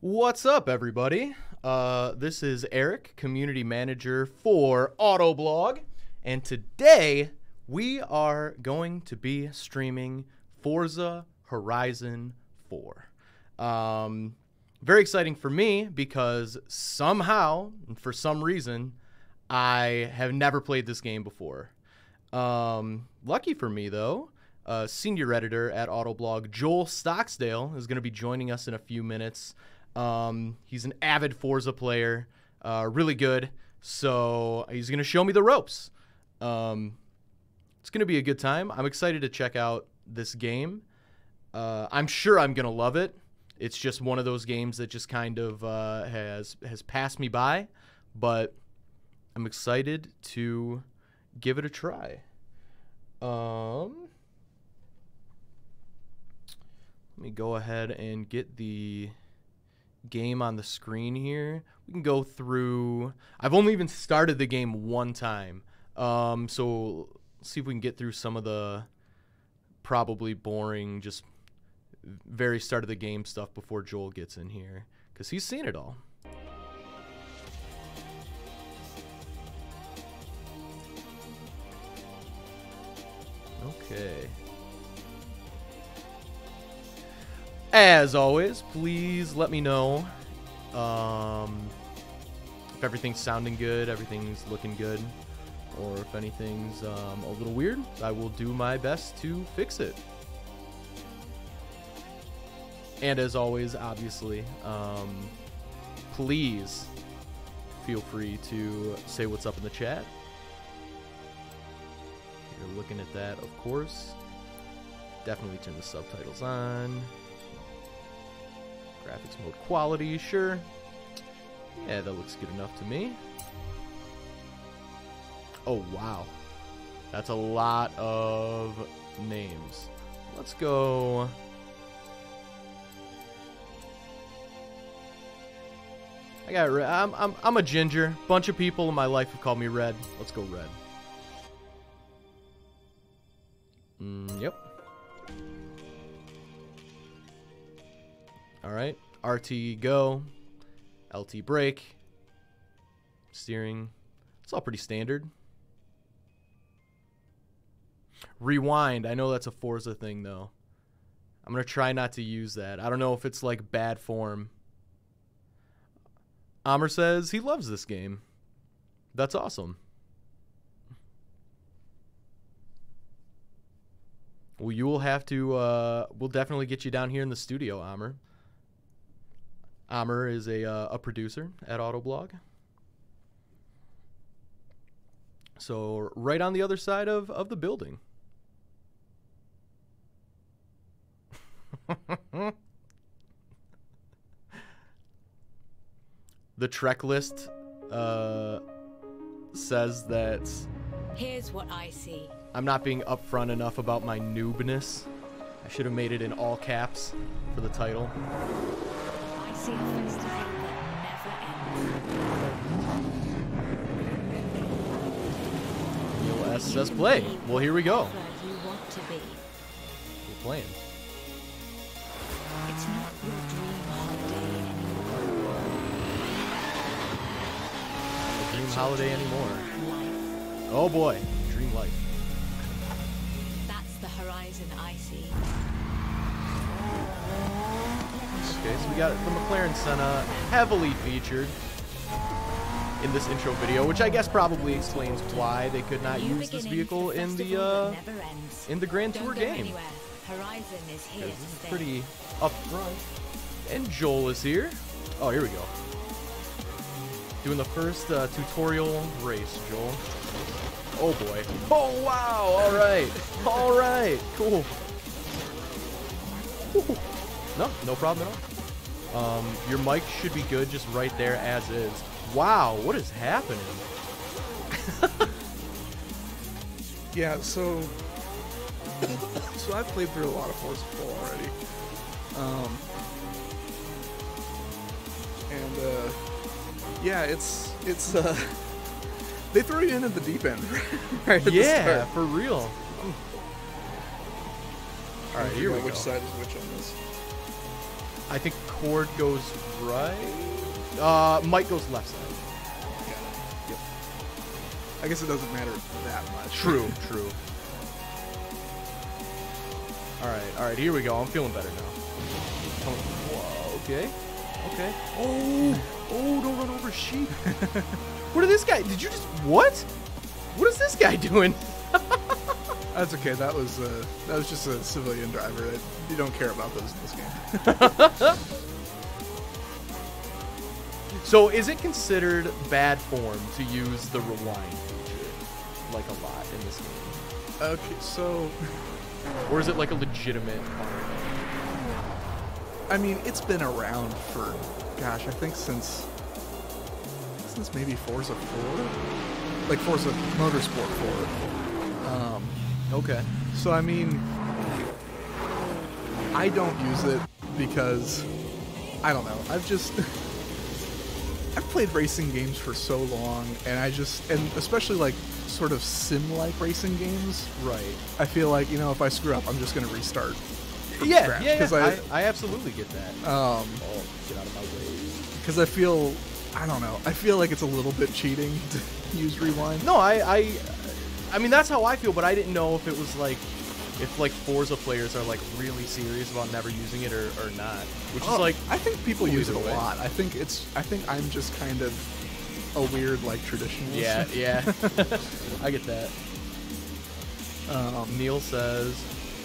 What's up, everybody? This is Erik, community manager for Autoblog, and today we are going to be streaming Forza Horizon 4. Very exciting for me because somehow, for some reason, I have never played this game before. Lucky for me, though, senior editor at Autoblog, Joel Stocksdale, is going to be joining us in a few minutes. He's an avid Forza player, really good, so he's going to show me the ropes. It's going to be a good time. I'm excited to check out this game. I'm sure I'm going to love it. It's just one of those games that just kind of has passed me by, but I'm excited to give it a try. Let me go ahead and get the game on the screen here. We can go through. I've only even started the game one time, so let's see if we can get through some of the probably boring, just very start of the game stuff before Joel gets in here, because he's seen it all. Okay. As always, please let me know if everything's sounding good, everything's looking good, or if anything's a little weird. I will do my best to fix it. And as always, obviously, please feel free to say what's up in the chat. You're looking at that, of course. Definitely turn the subtitles on. Graphics mode quality, sure. Yeah, that looks good enough to me. Oh, wow. That's a lot of names. Let's go. I got red. I'm a ginger. Bunch of people in my life have called me red. Let's go red. Yep. Alright, RT go, LT brake, steering, it's all pretty standard. Rewind, I know that's a Forza thing though. I'm going to try not to use that. I don't know if it's like bad form. Amr says he loves this game. That's awesome. Well, you will have to, we'll definitely get you down here in the studio, Amr. Amr is a producer at Autoblog. So right on the other side of the building. The Trek list says that here's what I see. I'm not being upfront enough about my noobness. I should have made it in all caps for the title. I see a festival that never ends. Neil S says play. Well, here we go. You want to be. We're playing. It's not your dream holiday anymore. A dream holiday anymore. Life. Oh boy, dream life. That's the horizon I see. Okay, so we got the McLaren Senna heavily featured in this intro video, which I guess probably explains why they could not use this vehicle in the Grand Tour game. Horizon is here to This is stay. pretty up front. And Joel is here. Oh, here we go. Doing the first tutorial race, Joel. Oh boy. Oh wow! All right, all right, cool. Woo. No problem at all. Your mic should be good just right there as is. Wow, what is happening? Yeah, so I've played through a lot of Forza 4 already. Yeah, it's they throw you in at the deep end right at the Yeah, start. for real. All right, here we go. Which side is which on this? I think cord goes right. Mike goes left side. Yep. I guess it doesn't matter that much. True. All right. Here we go. I'm feeling better now. Whoa. Okay. Oh, don't run over sheep. What did this guy? Did you just what? What is this guy doing? That's okay. That was just a civilian driver. You don't care about those in this game. So, is it considered bad form to use the rewind feature like a lot in this game, Okay, so or is it like a legitimate? I mean, it's been around for, gosh, I think since maybe Forza 4, like Forza Motorsport 4. Okay. So I mean, I don't use it because I don't know. I've played racing games for so long, and especially like sort of sim-like racing games. Right. I feel like, if I screw up, I'm just gonna restart. Yeah. I absolutely get that. Get out of my way. Because I feel like it's a little bit cheating to use rewind. No, I mean that's how I feel, but I didn't know if it was like if Forza players are like really serious about never using it or not. Which is like I think people cool use it a either way. lot. I think I'm just kind of a weird like traditionalist. Yeah. I get that. Neil says,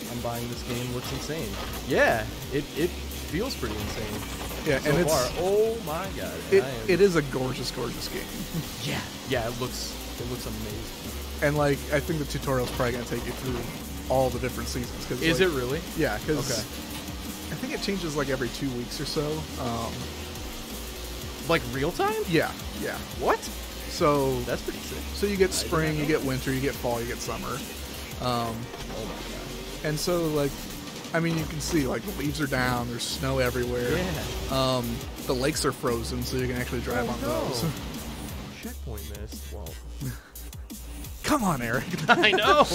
I'm buying this game, looks insane. Yeah, it feels pretty insane. Yeah, so and it's far. Oh my god. It is a gorgeous game. Yeah, it looks amazing. And like I think the tutorial's probably gonna take you through all the different seasons. Cause, is like, it really? Yeah, because okay. I think it changes like every 2 weeks or so. Like real time? Yeah. What? So that's pretty sick. So you get spring, you get winter, you get fall, you get summer. Oh my god. And so like, I mean, you can see like the leaves are down, there's snow everywhere. Yeah. The lakes are frozen, so you can actually drive on those. Checkpoint missed. Well. Come on, Eric. I know.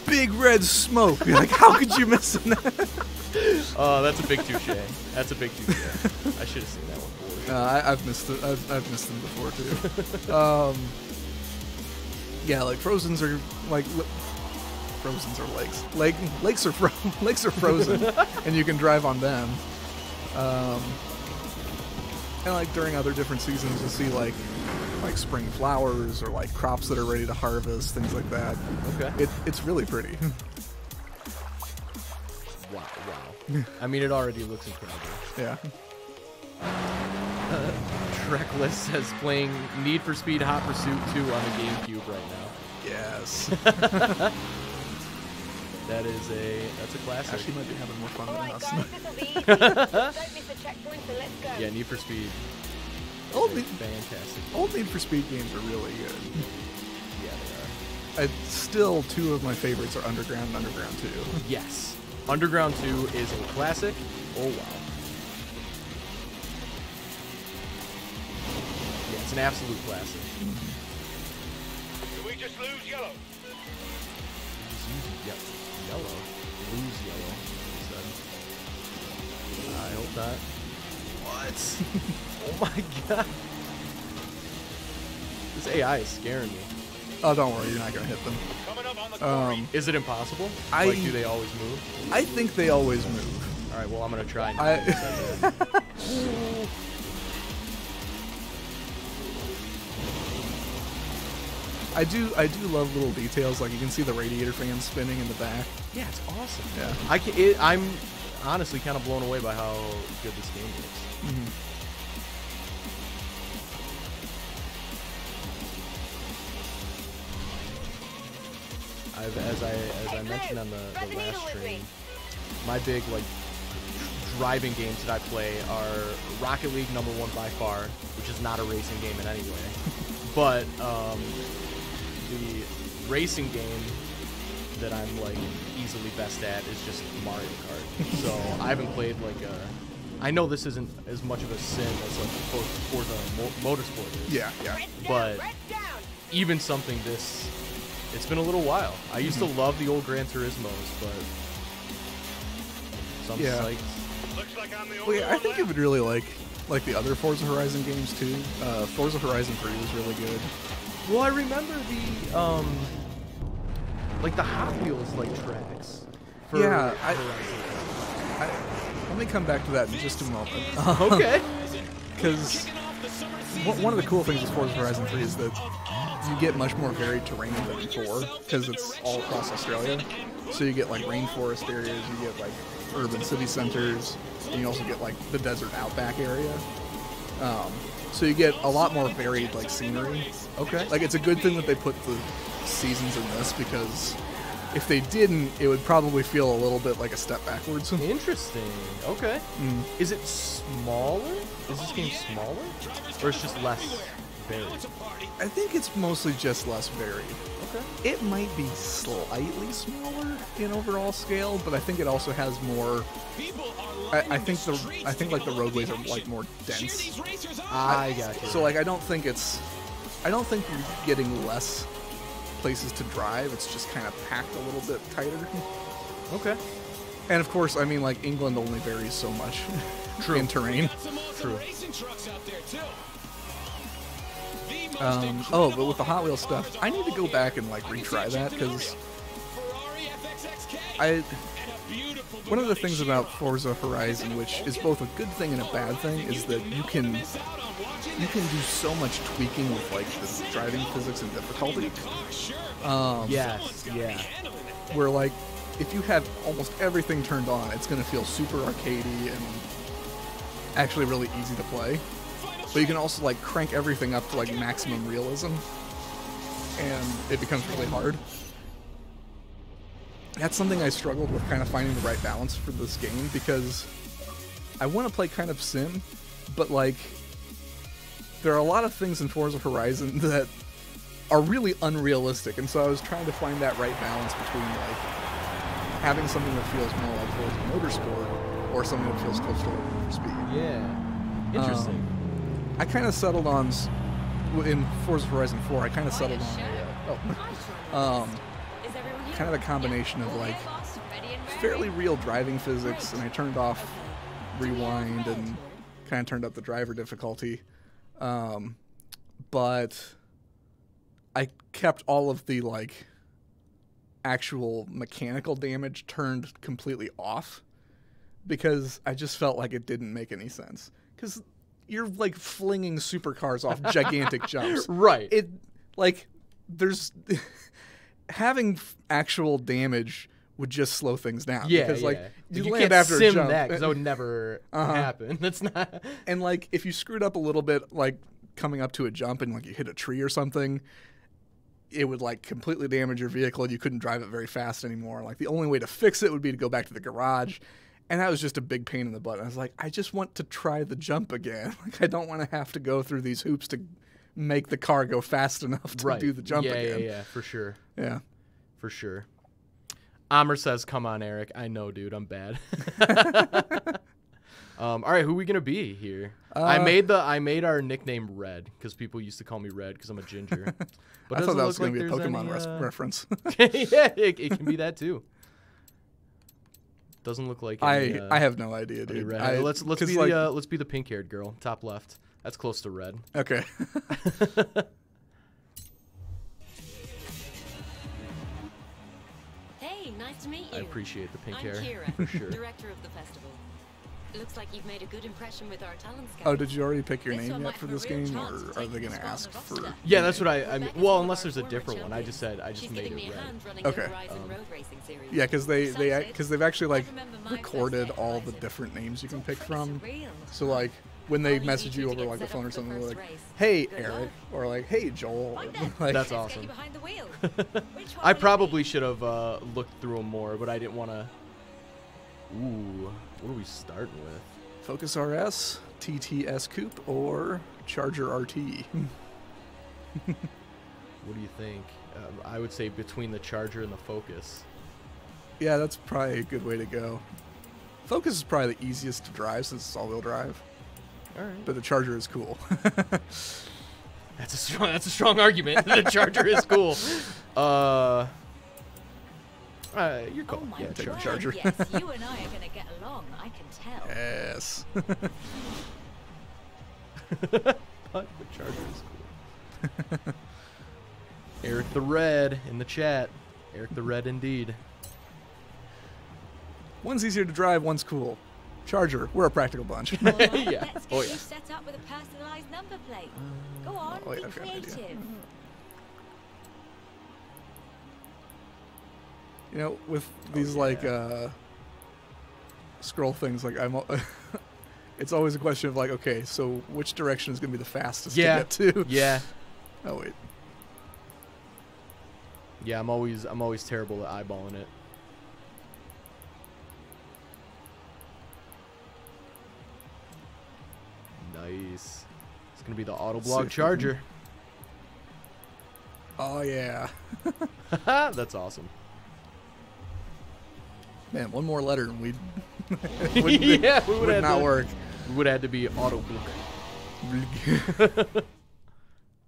Big red smoke. You're like, how could you miss that? Oh, that's a big touche. I should have seen that one before. I've missed it. I've missed them before too. Yeah, like Frozens are like Frozens are lakes. Lakes are frozen, and you can drive on them. And like during other different seasons, you'll see like spring flowers or like crops that are ready to harvest, things like that. Okay. It's really pretty. Wow. I mean, it already looks incredible. Yeah. Treckless says playing Need for Speed Hot Pursuit 2 on the GameCube right now. Yes. That's a classic. Actually, might be having more fun than us. Don't miss the checkpoint, so let's go. Yeah, Need for Speed. Fantastic. Old Need for Speed games are really good. Yeah, they are. Still, two of my favorites are Underground and Underground 2. Yes. Underground 2 is a classic. Oh, wow. Yeah, it's an absolute classic. Did we just lose yellow? Yellow. Lose yellow. I hope not. What? Oh my god. This AI is scaring me. Oh, don't worry, you're not gonna hit them. Coming up on the quarry. Is it impossible? I- Like, do they always move? I think they always move. All right, well, I'm gonna try. I do love little details, like you can see the radiator fan spinning in the back. Yeah, it's awesome. Yeah. I'm honestly kind of blown away by how good this game looks. Mm-hmm. As I mentioned on the last stream, my big driving games that I play are Rocket League #1 by far, which is not a racing game in any way, but the racing game that I'm easily best at is just Mario Kart. So I haven't played I know this isn't as much of a sim as Forza Motorsport is. Yeah. But even something this, it's been a little while. I used to love the old Gran Turismos, but so I'm psyched. Looks like I'm the Well, only yeah, I one think you left. would really like the other Forza Horizon games too. Forza Horizon 3 was really good. Well, I remember the like the Hot Wheels like tracks. For Yeah, Horizon. Let me come back to that in just a moment. Okay. Because one of the cool things with Forza Horizon 3 is that you get much more varied terrain than in 4, because it's all across Australia. So you get like rainforest areas, you get like urban city centers, and you also get like the desert outback area. So you get a lot more varied like scenery. Okay. Like it's a good thing that they put the seasons in this, because if they didn't, it would probably feel a little bit like a step backwards. Interesting. Okay. Is it smaller? Is this game smaller, or it's just less varied? I think it's mostly just less varied. Okay. It might be slightly smaller in overall scale, but I think it also has more. I think like the roadways are like more dense. I got you. So like I don't think you're getting less places to drive. It's just kind of packed a little bit tighter. Okay. And of course, I mean, like England only varies so much in terrain. True. Oh, but with the Hot Wheels stuff, I need to go back and like retry that, because one of the things about Forza Horizon, which is both a good thing and a bad thing, is that you can do so much tweaking with like the driving physics and difficulty. Yes. Yeah. Where like if you have almost everything turned on, it's going to feel super arcadey and actually really easy to play. But you can also like crank everything up to like maximum realism, and it becomes really hard. That's something I struggled with, kind of finding the right balance for this game, because I want to play kind of sim, but like there are a lot of things in Forza Horizon that are really unrealistic, and so I was trying to find that right balance between like having something that feels more like Forza Motorsport or something that feels close to like speed. Yeah. Interesting. I kind of settled on in Forza Horizon 4. I kind of settled on kind of a combination of like fairly real driving physics, and I turned off rewind and kind of turned up the driver difficulty. But I kept all of the like actual mechanical damage turned completely off, because I just felt like it didn't make any sense. Because you're like flinging supercars off gigantic jumps. Right. It like there's having actual damage would just slow things down. Yeah. Because like you land can't after sim a jump, that, because that would never happen. That's not. and like if you screwed up a little bit, like coming up to a jump and like you hit a tree or something, it would like completely damage your vehicle and you couldn't drive it very fast anymore. Like the only way to fix it would be to go back to the garage. And that was just a big pain in the butt. I was like, I just want to try the jump again. Like I don't want to have to go through these hoops to make the car go fast enough to do the jump again. Yeah, for sure. Yeah. For sure. Amr says, come on, Eric. I know, dude. I'm bad. All right, who are we going to be here? I made our nickname Red, because people used to call me Red because I'm a ginger. But I thought that was going to be a Pokemon reference. Yeah, it can be that too. Doesn't look like any, I have no idea, dude. Let's be like, let's be the pink-haired girl, top left. That's close to Red. Okay. Hey, nice to meet you. I appreciate the pink I'm hair. Kira, For sure. director of the festival. Looks like you've made a good impression with our talent scouts. Oh, did you already pick your This name one yet might for have a this real game, chance or of are they taking going to the ask spot of for? Buster. Yeah, that's what I mean. Rebecca's Well, one of unless our there's a former different one. I just champions. made She's it giving me a Red. hand running Okay. the Horizon road racing series. Yeah, because they've actually like I remember my first recorded day at all the Horizon. different names you can It's pick pretty from. surreal. So like when they All you message need you to over get like the set phone up or for the something, they're first like, race. "Hey Good Eric," luck. or like, "Hey Joel." Right then. Like, That's Let's awesome. get you behind the wheel. Which one I will it probably be? should have looked through them more, but I didn't want to. Ooh, what are we starting with? Focus RS, TTS Coupe, or Charger RT. What do you think? I would say between the Charger and the Focus. Yeah, that's probably a good way to go. Focus is probably the easiest to drive since it's all-wheel drive, All right. but the Charger is cool. That's a strong argument. The Charger is cool. You're cool. Oh my Yeah, take word, the charger. yes, you and I are going to get along, I can tell. Yes. But the charger is cool. Eric the Red in the chat. Eric the Red indeed. One's easier to drive, one's cool. Charger, we're a practical bunch. All right, Yeah. let's Oh, get yeah. you set up with a personalised number plate. Go on, oh, yeah, be I've got an idea. creative. You know, with these like scroll things, like it's always a question of like, okay, so which direction is going to be the fastest Yeah. to get to? Yeah. Oh wait. Yeah, I'm always terrible at eyeballing it. Nice. It's gonna be the Autoblog Sick. charger. Oh yeah. That's awesome. Man, one more letter and we'd Yeah, we would have not to, work. Would have to be Autoblog.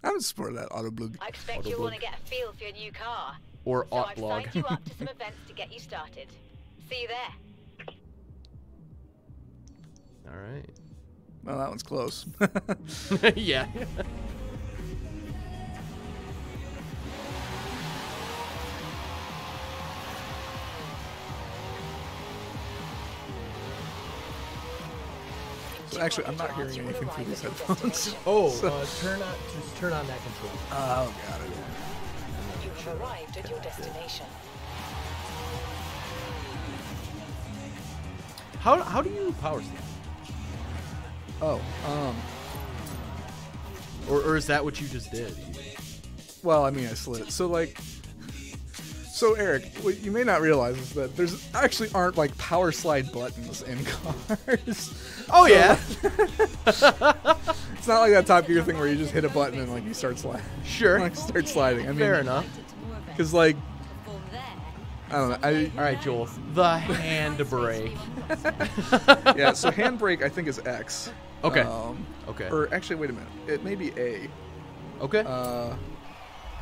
I'm in support of that Autoblog. I expect you'll want to get a feel for your new car. Or So I've Autoblog. signed you up to some events to get you started. See you there. All right. Well, that one's close. Yeah. So actually, I'm not hearing anything through these headphones. Oh, Turn on that control. Oh, got it. You have arrived at your destination. how do you power slide? Oh, Or is that what you just did? well, I mean, I slid it. So, like, so Eric, what you may not realize is that there's actually aren't like power slide buttons in cars. Oh yeah. It's not like that Top Gear thing where you just hit a button and like you start sliding. Sure. Like start sliding. I mean, Fair enough. because like Perform there. I don't know. All right, Joel. The handbrake. Yeah. So handbrake I think is X. Okay. Okay. Or actually, wait a minute. It may be A. Okay.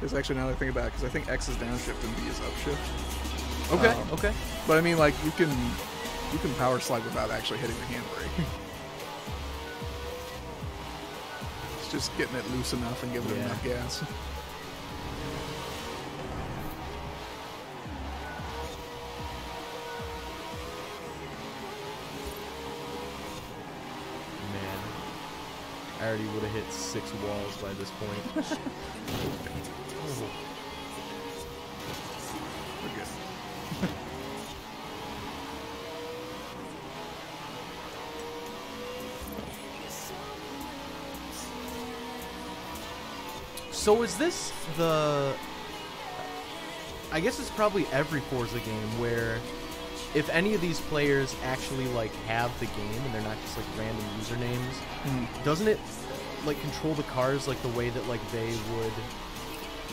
Because actually, now that I think about it, because I think X is downshift and B is upshift. Okay. Okay. But I mean, like you can power slide without actually hitting the handbrake. It's just getting it loose enough and giving it Yeah. enough gas. Man, I already would have hit 6 walls by this point. We're good. So is this the... I guess it's probably every Forza game where if any of these players actually like have the game and they're not just like random usernames, doesn't it like control the cars like the way that like they would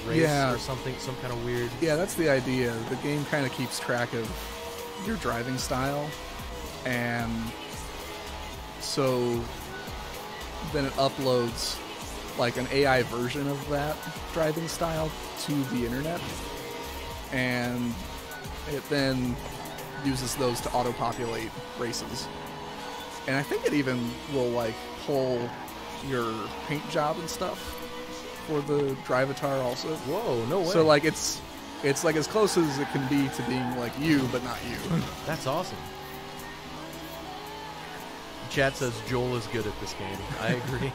race Yeah. or something, some kind of weird... Yeah, that's the idea. The game kind of keeps track of your driving style, and so then it uploads like an AI version of that driving style to the internet, and it then uses those to auto-populate races. And I think it even will like pull your paint job and stuff for the Drivatar also. Whoa, no way. So like it's like as close as it can be to being like you, but not you. That's awesome. Chat says Joel is good at this game. I agree.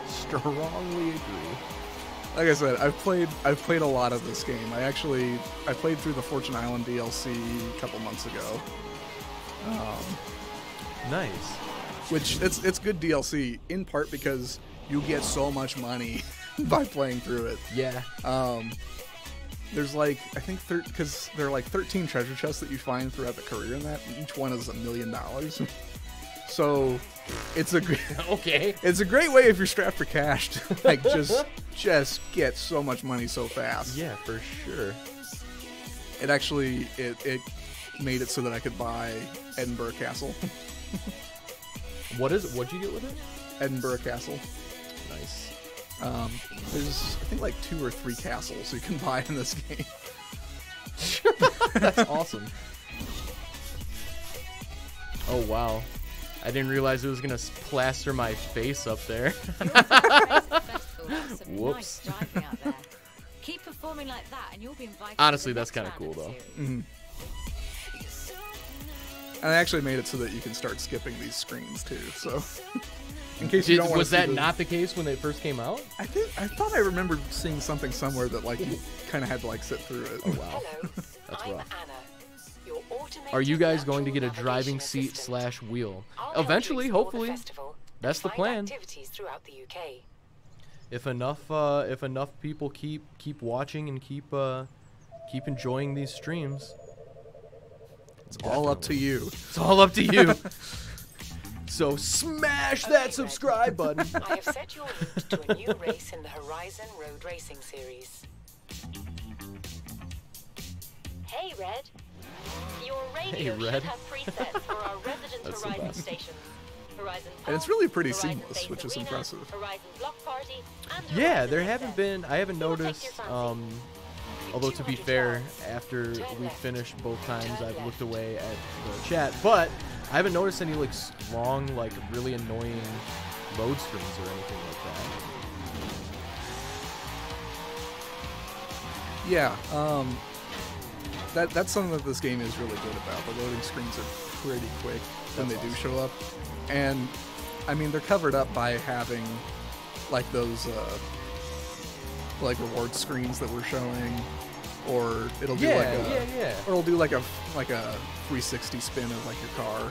Strongly agree. Like I said, I've played a lot of this game. I played through the Fortune Island DLC a couple months ago. Nice. Which it's good DLC in part because you get so much money by playing through it. Yeah. There's like I think because there are like 13 treasure chests that you find throughout the career in that, and each one is $1 million. So it's a great Okay. it's a great way if you're strapped for cash to like just get so much money so fast. Yeah, for sure. It actually it made it so that I could buy Edinburgh Castle. What'd you get with it? Edinburgh Castle. Nice. There's I think like 2 or 3 castles you can buy in this game. That's awesome. Oh wow, I didn't realize it was gonna plaster my face up there. Whoops. Nice driving out there. Keep performing like that, and you'll be invited. Honestly, to the that's next kinda round cool, of the though. series. And I actually made it so that you can start skipping these screens too. So, in case you don't want Was to see that the- not the case when they first came out? I thought I remembered seeing something somewhere that like you kind of had to like sit through it. Oh wow. Hello, That's I'm rough. Anna, your automated Are you guys going to get a natural driving navigation seat assistant. /wheel? I'll help you Eventually, explore the hopefully. festival That's and the find plan. activities throughout the UK. If enough people keep watching and keep enjoying these streams, It's all up to you. it's all up to you. So smash that subscribe button. I have set your route to a new race in the Horizon Road Racing Series. Hey, Red. Your Hey, radio Red. should have presets for our resident That's the Horizon best. stations. Horizon And it's Pub, really pretty Horizon seamless, Base which is Arena, impressive. Horizon Block Party, and Yeah, Horizon there Access. haven't been. I haven't It'll take noticed. your fancy. Although to be 200 fair, yards. after Turn we left. finished both times, Turn I've left. looked away at the chat. But I haven't noticed any like long, like really annoying load screens or anything like that. Yeah, that's something that this game is really good about. The loading screens are pretty quick when That's they do awesome. show up, and I mean they're covered up by having like those like reward screens that we're showing, or it'll do like a yeah. or it'll do like a 360 spin of like your car.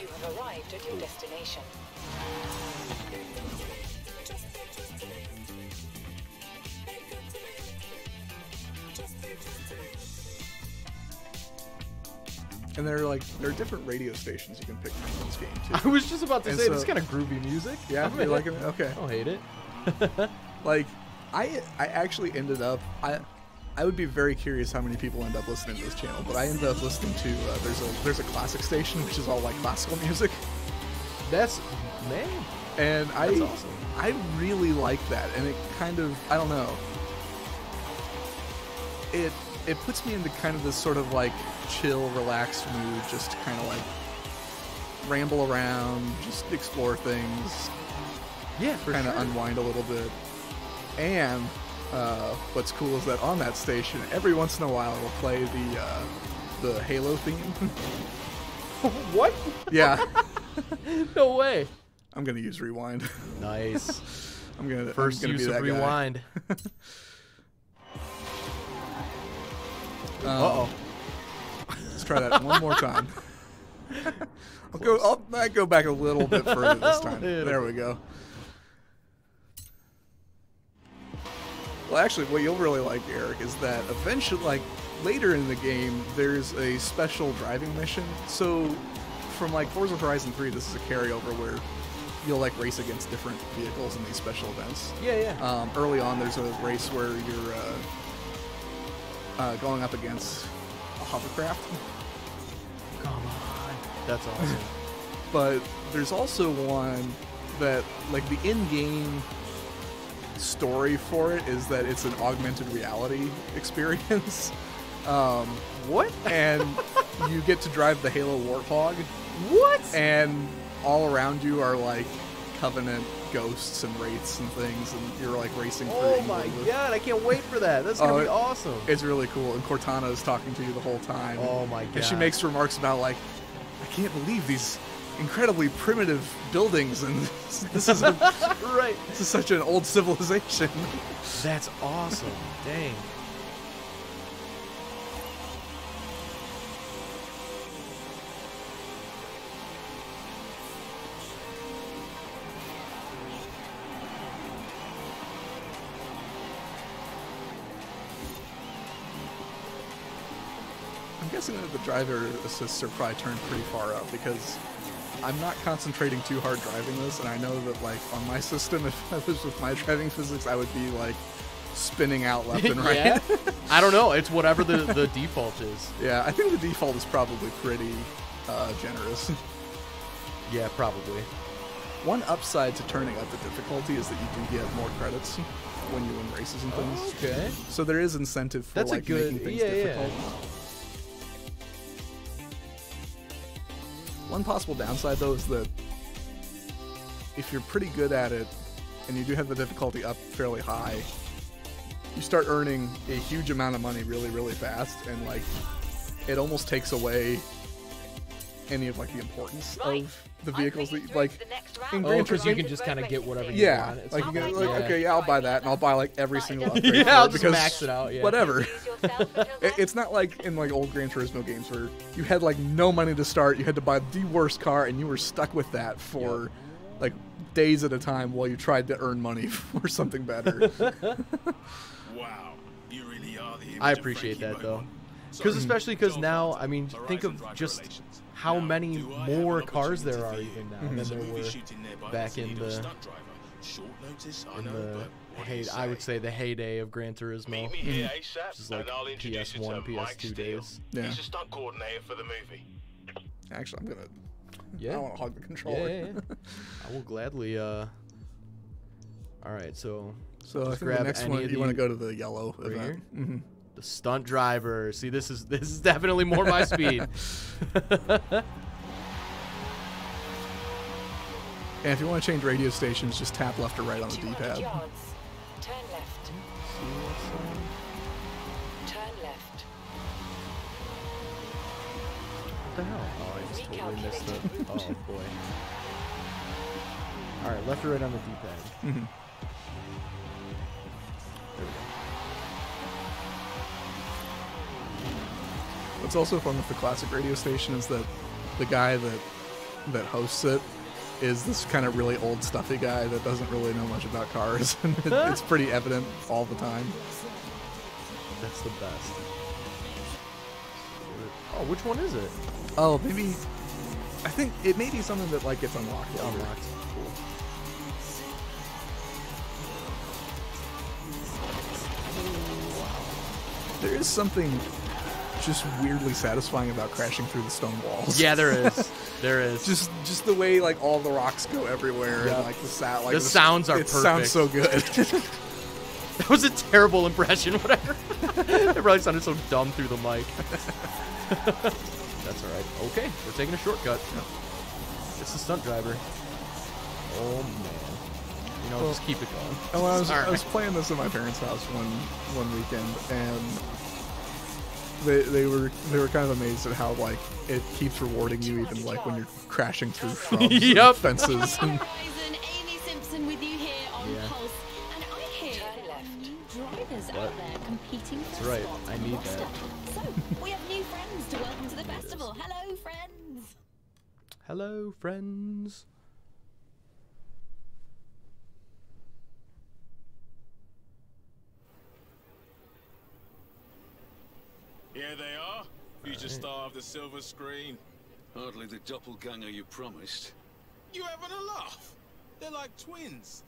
You have arrived at your destination. And there are different radio stations you can pick from this game I too. was just about to And say so- this kind of groovy music. Yeah, I'm you in like it. it? Okay. I don't hate it. Like, I actually ended up I would be very curious how many people end up listening to this channel, but I ended up listening to there's a classic station which is all like classical music, That's man. and That's awesome. I really like that, and it kind of I don't know it puts me into kind of this sort of like chill, relaxed mood, just to kind of like ramble around, just explore things, Yeah, for kind sure. of unwind a little bit. And what's cool is that on that station, every once in a while, it'll play the Halo theme. What? Yeah, No way. I'm gonna use rewind. Nice. I'm gonna First I'm gonna use be of that guy. rewind. Uh-oh. Let's try that one more time. I might go back a little bit further this time. Little There we go. Well, actually, what you'll really like, Eric, is that eventually, like later in the game, there's a special driving mission. So, from like Forza Horizon 3, this is a carryover where you'll like race against different vehicles in these special events. Yeah. Early on, there's a race where you're going up against a hovercraft. Come on. That's awesome. But there's also one that, like, the in-game story for it is that it's an augmented reality experience. What? And you get to drive the Halo Warthog, What? and all around you are, like, Covenant ghosts and wraiths and things, and you're, like, racing through Oh my England with- god, I can't wait for that. That's gonna Oh, be awesome. It's really cool, and Cortana is talking to you the whole time. Oh my And she God. makes remarks about, like, I can't believe these incredibly primitive buildings, and this is Right. this is such an old civilization. That's awesome. Dang. I'm guessing that the driver assists are probably turned pretty far up, because I'm not concentrating too hard driving this, and I know that, like, on my system, if I was with my driving physics, I would be, like, spinning out left and right. Yeah? I don't know. It's whatever the default is. Yeah, I think the default is probably pretty generous. Yeah, probably. One upside to turning up the difficulty is that you do get more credits when you win races and things. Okay. So there is incentive for That's a like good- making things yeah, yeah. difficult. One possible downside though is that if you're pretty good at it and you do have the difficulty up fairly high, you start earning a huge amount of money really, really fast, and like it almost takes away any of like the importance of the vehicles that you, like. in Oh, Gran because you Turismo- can just kind of get whatever you Yeah, want. It's like you not get big. like, okay, yeah, I'll buy that, and I'll buy like every single upgrade. Yeah, for I'll it just because max it out, yeah. Whatever. It's not like in like old Gran Turismo games where you had like no money to start, you had to buy the worst car, and you were stuck with that for like days at a time while you tried to earn money for something better. Wow, you really are the image I of appreciate Frankie that though, Beaumont. because So, especially because Joe now, Fox, I mean, think of Horizon just driver relations. how Now, many do I have more an cars there opportunity are for you? even now than So there we'll be were shooting nearby back the in need of a the stunt driver. Short notice, I in know, the but what do you I would say? say the heyday of Gran Turismo. Meet me here ASAP, Which is like and I'll introduce you to PS1, Mike PS2 Steele. days. Yeah. He's a stunt coordinator for the movie. Actually, I'm gonna. Yeah. I want to hog the controller. Yeah. I will gladly. All right, so So I just think the grab next any one of you want to the- go to the yellow Right event. Mm-hmm. the stunt driver. See, this is definitely more my speed. And if you want to change radio stations, just tap left or right on the 200 D-pad. yards. Turn left. Turn left. What the hell? Oh, I just totally missed it. Oh boy. All right, left or right on the D-pad. Mm-hmm. There we go. What's also fun with the classic radio station is that the guy that hosts it is this kind of really old stuffy guy that doesn't really know much about cars, and it's pretty evident all the time. That's the best. Oh, which one is it? Oh, maybe I think it may be something that like gets unlocked. later. Unlocked. Cool. There is something just weirdly satisfying about crashing through the stone walls. Yeah, there is. There is. just the way like all the rocks go everywhere, Yep. and like the sound, like The sounds are it sounds so good. That was a terrible impression. Whatever. It probably sounded so dumb through the mic. That's all right. Okay, we're taking a shortcut. It's the stunt driver. Oh man. You know, just keep it going. Oh, I was All right. playing this at my parents' house one weekend, and they were kind of amazed at how like it keeps rewarding you even like when you're crashing through shrubs Yep. and fences. And Horizon, Amy Simpson with you here on Yeah. Pulse. And I hear Turn there are left. new drivers out there competing for That's right. spots I on the need roster. that. So, we have new friends to welcome to the festival. Hello, friends. Hello, friends. Here they are. Future star of the silver screen. Hardly the doppelganger you promised. You having a laugh? They're like twins.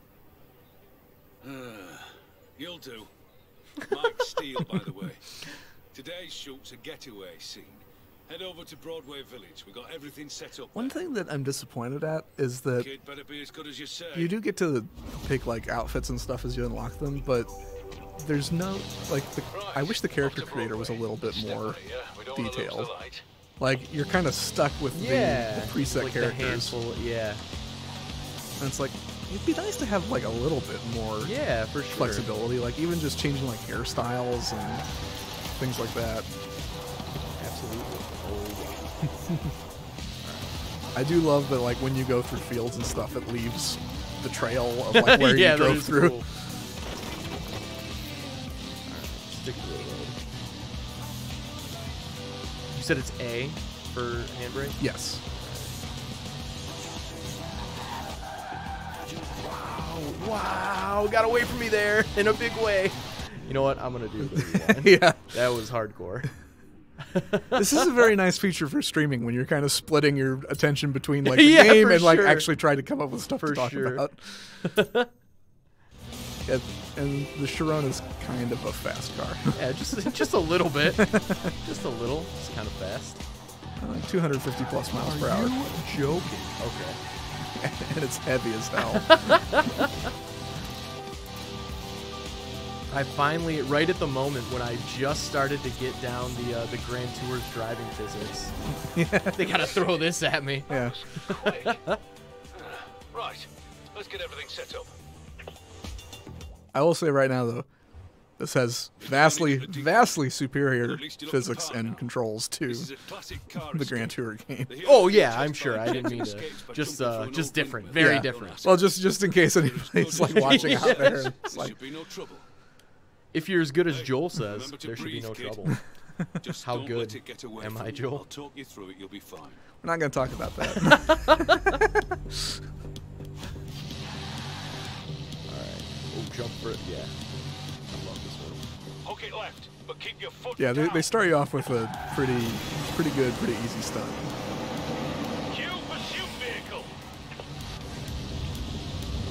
You'll do. Mike Steele, by the way. Today's shoot's a getaway scene. Head over to Broadway Village. We got everything set up. one there. thing that I'm disappointed at is that Kid better be as good as you say. you do get to pick like outfits and stuff as you unlock them, but there's no like I wish the character creator was a little bit more detailed. Like you're kind of stuck with Yeah. the preset like characters, The handful, yeah. and it's like it'd be nice to have like a little bit more Yeah, for sure. flexibility, like even just changing like hairstyles and things like that. Absolutely. Oh, I do love that like when you go through fields and stuff, it leaves the trail of like where yeah, you that drove is through. cool. Alright, stick to the road. You said it's A for handbrake? Yes. Wow, got away from me there in a big way. You know what? I'm gonna do the rewind. Yeah. That was hardcore. This is a very nice feature for streaming when you're kind of splitting your attention between like the Yeah, game for and like sure. actually trying to come up with stuff For to talk sure. about. Yeah, and the Chiron is kind of a fast car. Yeah, just a little bit. Just a little. It's kind of fast. Like 250 plus miles per hour. joking? Okay. and it's heavy as hell. I finally, right at the moment when I just started to get down the Grand Tour's driving physics, they gotta throw this at me. Yeah. Quick. Right, let's get everything set up. I will say right now, though, this has vastly superior physics and controls to This is a classic car the escape. Grand Tour game. The Oh hero yeah, takes I'm sure. I didn't mean to. escapes by Just jumping through an old different, window. very Yeah. different. Well, just in case anybody's like watching out there, it's There like, should be no trouble. If you're as good as Hey, Joel says, remember to there should be breathe, no kid. trouble. Just How don't good let it get away am from I, you. Joel? I'll talk you through it. You'll be fine. we're not going to talk about that. Alright. Oh, jump for it. Yeah. I love this one. Hook it left, but keep your foot Yeah, down. they start you off with a pretty good, pretty easy stunt. Cue pursuit vehicle.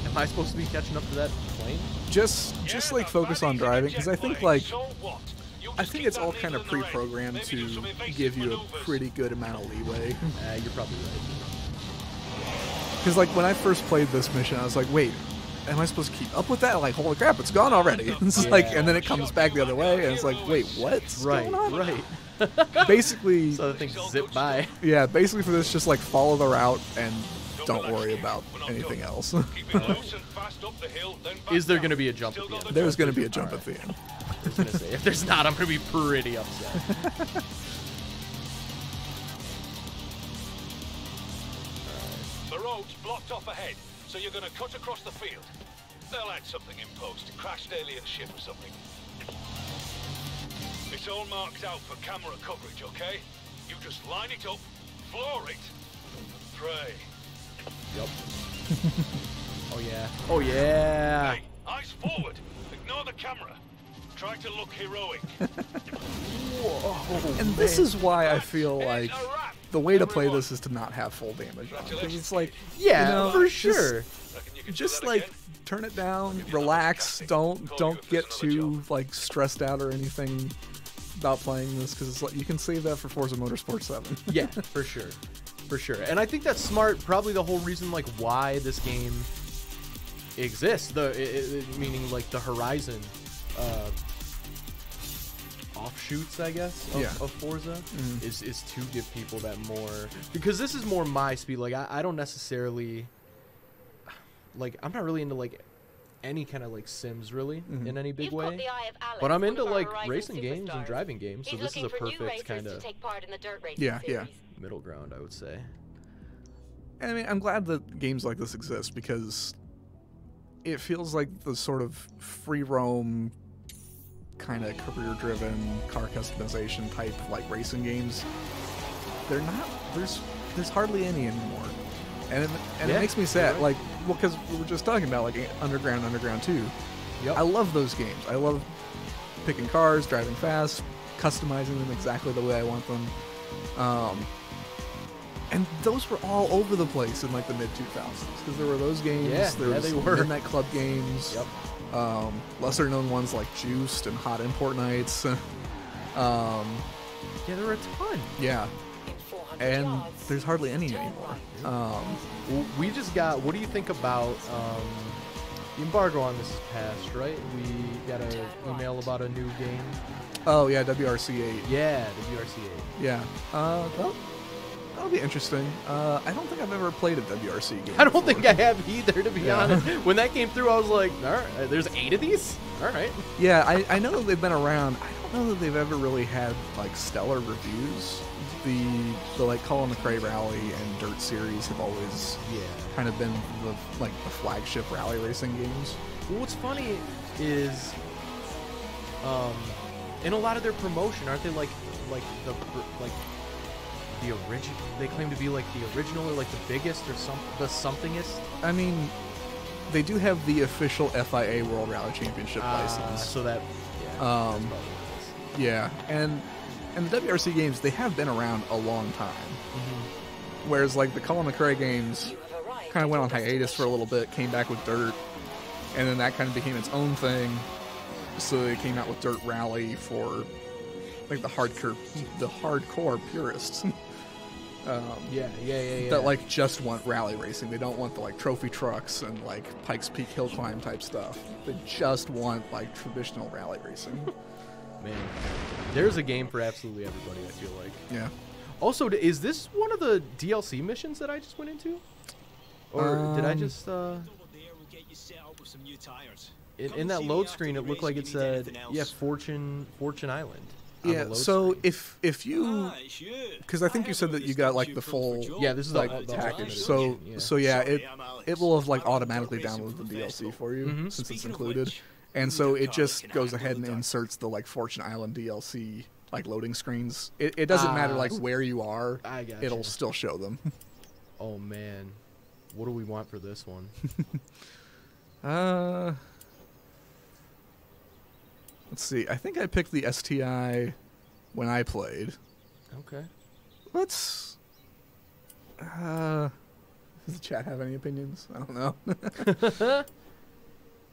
Am I supposed to be catching up to that plane? Just Yeah, like focus on baddies in a driving, jet because I think plane. like So what? You I just think keep it's that all needle kind of in the red. pre-programmed Maybe do to some evasive give you a maneuvers. pretty good amount of leeway. You're probably right. Because like when I first played this mission, I was like, wait, am I supposed to keep up with that? Like, holy crap, it's gone already. It's like, and then it comes back the other way, and it's like, wait, what's Right, going on? right. Basically, So the things zip by. yeah, basically for this, just like follow the route and don't relax, worry kid. about We're not anything done. else. Keep it loose and fast up the hill, then back Is there down. going to be a jump Still at the got end? There's going to be a jump Alright. at the end. I was going to say, if there's not, I'm going to be pretty upset. The road's blocked off ahead, so you're gonna cut across the field. They'll add something in post, crashed alien ship or something. It's all marked out for camera coverage, okay? You just line it up, floor it, and pray. Yep. Oh, yeah. Oh, yeah. Hey, eyes forward. Ignore the camera. Try to look heroic. And this is why I feel It's like a wrap. the way to play Everyone. this is to not have full damage on. Because it's like, Yeah, you know, for just- sure. Reckon you can do just that like again? turn it down, relax, don't get too like stressed out or anything about playing this, because it's like you can save that for Forza Motorsport 7. Yeah, for sure. For sure. And I think that's smart. Probably the whole reason, like, why this game exists. Meaning, like, the Horizon offshoots, I guess, of Forza is to give people that more, because this is more my speed. Like, I don't necessarily, like, I'm not really into, like, any kind of, like, sims really in any big You've got way. the eye of Alex, But I'm one into, of our like, Horizon racing games and superstars. driving games, so He's this is looking a for new perfect racers kind to of take part in the dirt racing Yeah, series. middle ground, I would say. I mean, I'm glad that games like this exist, because it feels like the sort of free roam, kind of career-driven car customization type like racing games. They're not. There's hardly any anymore, and Yeah, it makes me you're sad. right. Like, well, because we were just talking about like Underground 2. Yep. I love those games. I love picking cars, driving fast, customizing them exactly the way I want them. And those were all over the place in like the mid 2000s, because there were those games. Yeah, there yeah, was they were. Midnight Club games. Yep. Lesser known ones like Juiced and Hot Import Nights. Yeah, there were a ton. Yeah, In 400 and yards, there's hardly any turn anymore. right. Well, we just got. What do you think about the embargo on this is passed, right? We got an email about a new game. Oh yeah, WRC8. Yeah, the WRC8. Yeah. That'll be interesting. I don't think I've ever played a WRC game. I don't before. think I have either, to be Yeah. honest. When that came through, I was like, all right, there's 8 of these? All right. Yeah, I know that they've been around. I don't know that they've ever really had like stellar reviews. The like Colin McRae Rally and Dirt series have always kind of been the flagship rally racing games. Well, what's funny is, in a lot of their promotion, aren't they like the original? They claim to be like the original or like the biggest or the somethingest. I mean, they do have the official FIA World Rally Championship license. So that, that's probably what it is. Yeah, and the WRC games, they have been around a long time. Whereas like the Colin McRae games You have arrived kind of at went on your hiatus for a little bit, came back with Dirt, and then that kind of became its own thing. So they came out with Dirt Rally for like the hardcore purists. Yeah. that like just want rally racing. They don't want the like trophy trucks and like Pikes Peak hill climb type stuff. They just want like traditional rally racing. Man, there's a game for absolutely everybody, I feel like. Yeah. Also, is this one of the DLC missions that I just went into? Or did I just... In that load screen, it looked like it said, yeah, Fortune Island. Yeah, so if you... Because I think you said that you got like the full Yeah, this is like the package. ultimate So yeah, it will have like automatically downloaded the DLC for you since it's included. And so it just goes ahead and inserts the like Fortune Island DLC like loading screens. It doesn't matter like where you are. I gotcha. It'll still show them. Oh, man. What do we want for this one? Let's see. I think I picked the STI when I played. Okay. Let's... does the chat have any opinions? I don't know.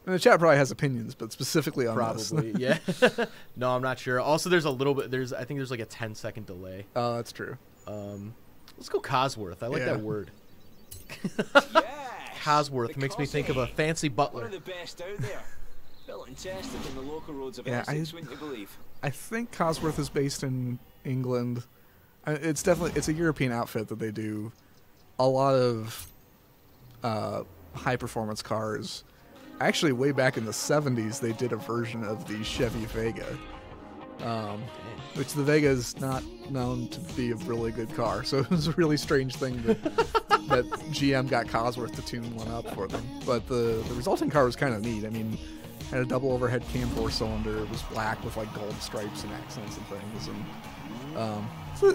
And the chat probably has opinions, but specifically on this. Probably, yeah. No, I'm not sure. Also, there's a little bit... I think there's like a 10-second delay. Oh, that's true. Let's go Cosworth. I like that word. Yes, Cosworth makes me think of a fancy one butler. of the best out there. Built and tested in the local roads of Yeah, Essex, wouldn't you believe? I think Cosworth is based in England. It's a European outfit that they do a lot of high performance cars. Actually, way back in the 70s, they did a version of the Chevy Vega, which the Vega is not known to be a really good car. So it was a really strange thing that GM got Cosworth to tune one up for them. But the resulting car was kind of neat. I mean, had a double overhead cam 4-cylinder. It was black with like gold stripes and accents and things. And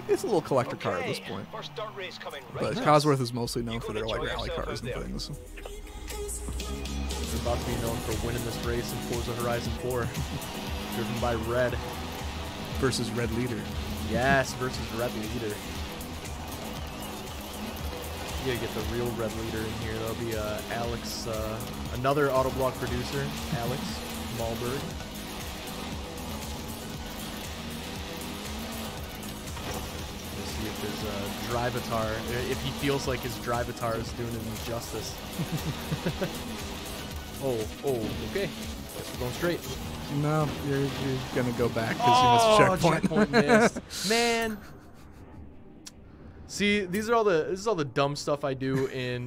it's a little collector car at this point. First dirt race coming right But up. Cosworth is mostly known You for gonna their like enjoy rally yourself cars out and there. things. He's about to be known for winning this race in Forza Horizon 4. Driven by Red. Versus Red Leader. Yes, versus Red Leader. You gotta get the real Red Leader in here. That'll be Alex, another Autoblog producer, Alex Malberg. Let's see if his Drivatar, if he feels like his Drivatar is doing him justice. Oh, okay. Guess we're going straight. No, you're gonna go back because you missed a checkpoint. Missed. Man. See, this is all the dumb stuff I do in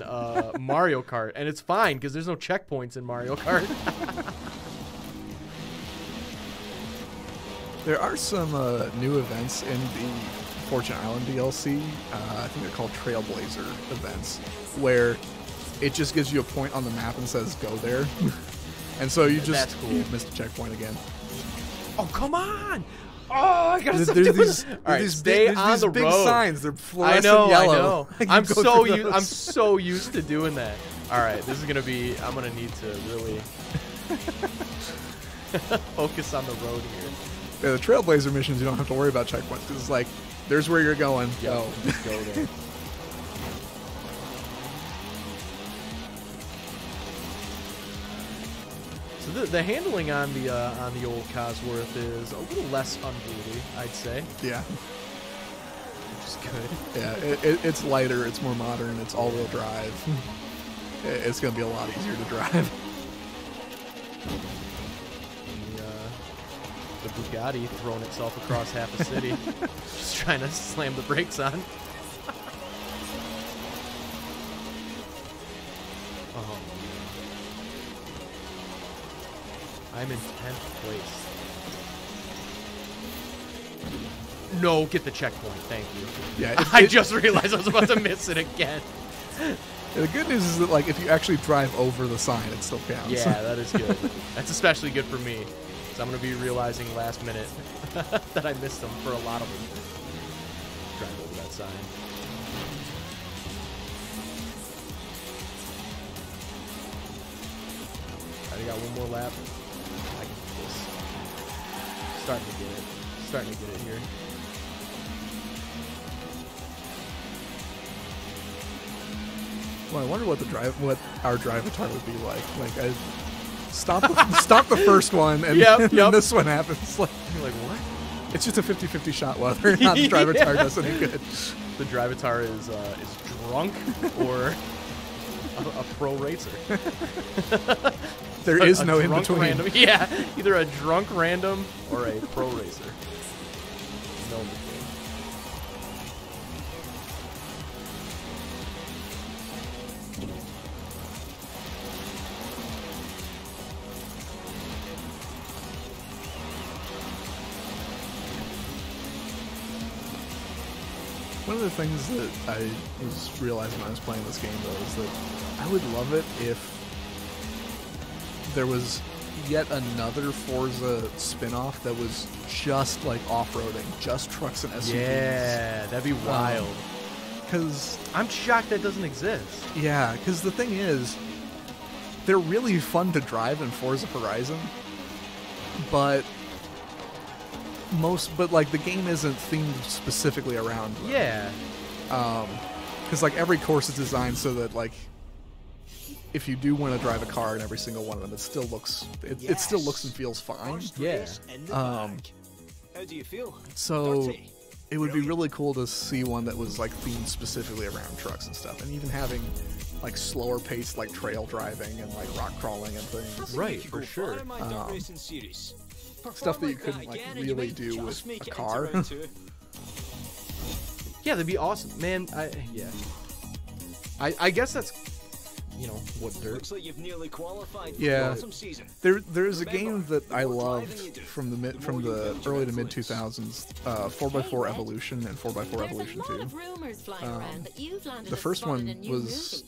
Mario Kart, and it's fine because there's no checkpoints in Mario Kart. There are some new events in the Fortune Island DLC. I think they're called Trailblazer events, where it just gives you a point on the map and says "Go there," and so you That's cool. you missed a checkpoint again. Oh, come on! Oh, I gotta stop There's doing these, this. All right, these stay big, on these the big road. signs. They're I fluorescent know, yellow. I know. You I'm go so through used. those. I'm so used to doing that. All right, this is gonna be. I'm gonna need to really focus on the road here. Yeah, the Trailblazer missions, you don't have to worry about checkpoints because it's like, there's where you're going. Yo, Go. just go there. So the handling on the old Cosworth is a little less unruly, I'd say, Yeah. which is good. Yeah, it's lighter, it's more modern, it's all-wheel drive. It's going to be a lot easier to drive. The Bugatti throwing itself across half a city, just trying to slam the brakes on. Oh, man. I'm in 10th place. No, get the checkpoint. Thank you. Yeah, I just realized I was about to miss it again. The good news is that, like, if you actually drive over the sign, it still counts. Yeah, that is good. That's especially good for me. So I'm going to be realizing last minute that I missed them for a lot of them. Drive over that sign. I got one more lap. I can do this. Starting to get it. Starting to get it here. Well, I wonder what our drive-a-tar would be like. Like, I stop the first one, and, Yep, and yep. then this one happens. Like, You're like, what? It's just a 50-50 shot whether or not the drivatar does any good. The drivatar is drunk or a pro racer. There is A no in drunk between. Random. Yeah, either a drunk random or a pro racer. No in between. One of the things that I was realizing when I was playing this game, though, is that I would love it if there was yet another Forza spin-off that was just like off-roading, just trucks and SUVs. Yeah, that'd be wild. Because, I'm shocked that doesn't exist. yeah, because the thing is, they're really fun to drive in Forza Horizon, but like the game isn't themed specifically around them. Yeah. Because like every course is designed so that like if you do want to drive a car in every single one of them, it still looks it still looks and feels fine. Yeah. How do you feel? So Dirty. it would be really cool to see one that was like themed specifically around trucks and stuff, and even having like slower paced like trail driving and like rock crawling and things. Right, for sure. Stuff that you couldn't like really do with a car. Yeah, that'd be awesome, man. I guess that's, you know, what dirt. Looks like you've nearly qualified for Yeah. the autumn season. There's a game that I loved from the early to mid 2000s, 4x4 Evolution and 4x4 Evolution 2. The first one was,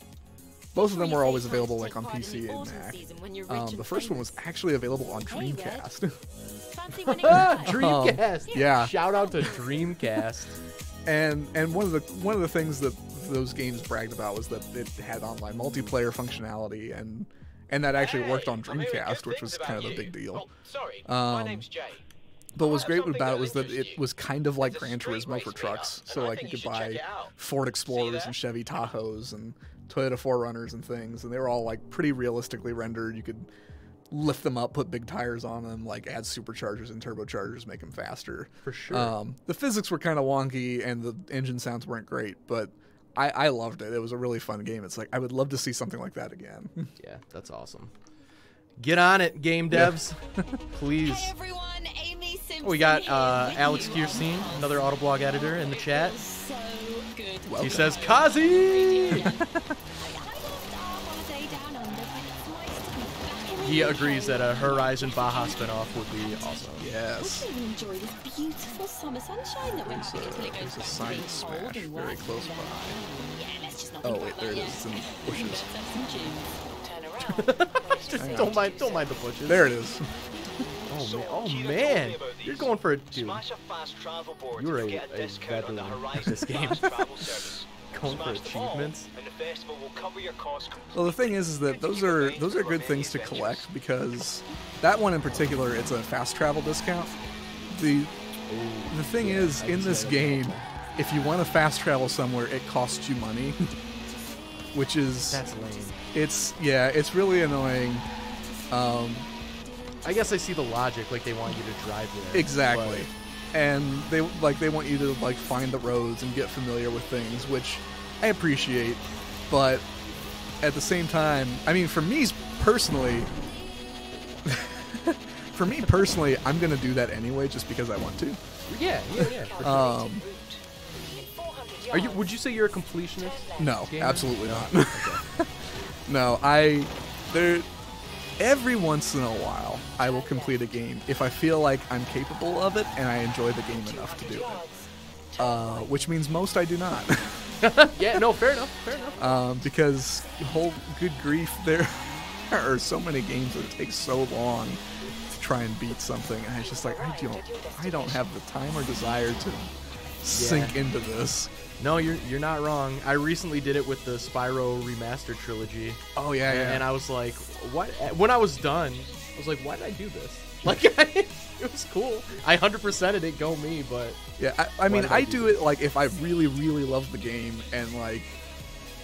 both of them were always available like on PC and Mac. The first one was actually available on Dreamcast. Dreamcast. Yeah. Shout out to Dreamcast. And one of the things that those games bragged about was that it had online multiplayer functionality, and that actually worked on Dreamcast, which was kind of a big deal. Sorry, my name's Jay. But what was great about it was that it was kind of like Gran Turismo for trucks. So like you could buy Ford Explorers and Chevy Tahoes and Toyota 4Runners and things, and they were all like pretty realistically rendered. You could lift them up, put big tires on them, like add superchargers and turbochargers, make them faster. For sure. The physics were kind of wonky and the engine sounds weren't great, but I loved it. It was a really fun game. It's like I would love to see something like that again. Yeah, that's awesome. Get on it, game devs. Please. Hey everyone, Amy Simpson. We got here. Alex Kierstein, another Autoblog editor, in the chat. So good. He says, Kazi! He agrees that a Horizon Baja spinoff would be awesome. Yes. We can even enjoy this beautiful summer sunshine that we're having until it goes There's a back to Science being Smash cold and very wet. close by. Yeah, let's just not Oh think wait, about there it that is. It's in the yet. bushes. Let's have some tunes. Turn around. Just don't mind the bushes. There it is. Oh man, you're going for it, dude. Smash a fast travel board You're to a get a discount on the veteran Horizon this game. fast travel service. Going for Smash them all, achievements. and the festival will cover your costs completely. Well, the thing is that those are good things to collect, because that one in particular, it's a fast travel discount. The thing is, in this game, if you want to fast travel somewhere, it costs you money, which is That's lame. it's really annoying. I guess I see the logic, like they want you to drive there. Exactly. And they want you to like find the roads and get familiar with things, which I appreciate, but at the same time, I mean, for me personally, I'm gonna do that anyway, just because I want to. But yeah. For sure. Are you? Would you say you're a completionist? No, gamer? absolutely not. No, every once in a while, I will complete a game if I feel like I'm capable of it and I enjoy the game enough to do it. Which means most I do not. Yeah, no, fair enough. Because good grief, there are so many games that take so long to try and beat something, and it's just like I don't have the time or desire to sink into this. No, you're not wrong. I recently did it with the Spyro Remastered trilogy. Oh yeah, yeah. And I was like, what? When I was done, I was like, why did I do this? Like, it was cool. I 100%ed it, go me, but yeah, I mean, did I do do it like if I really, really love the game and like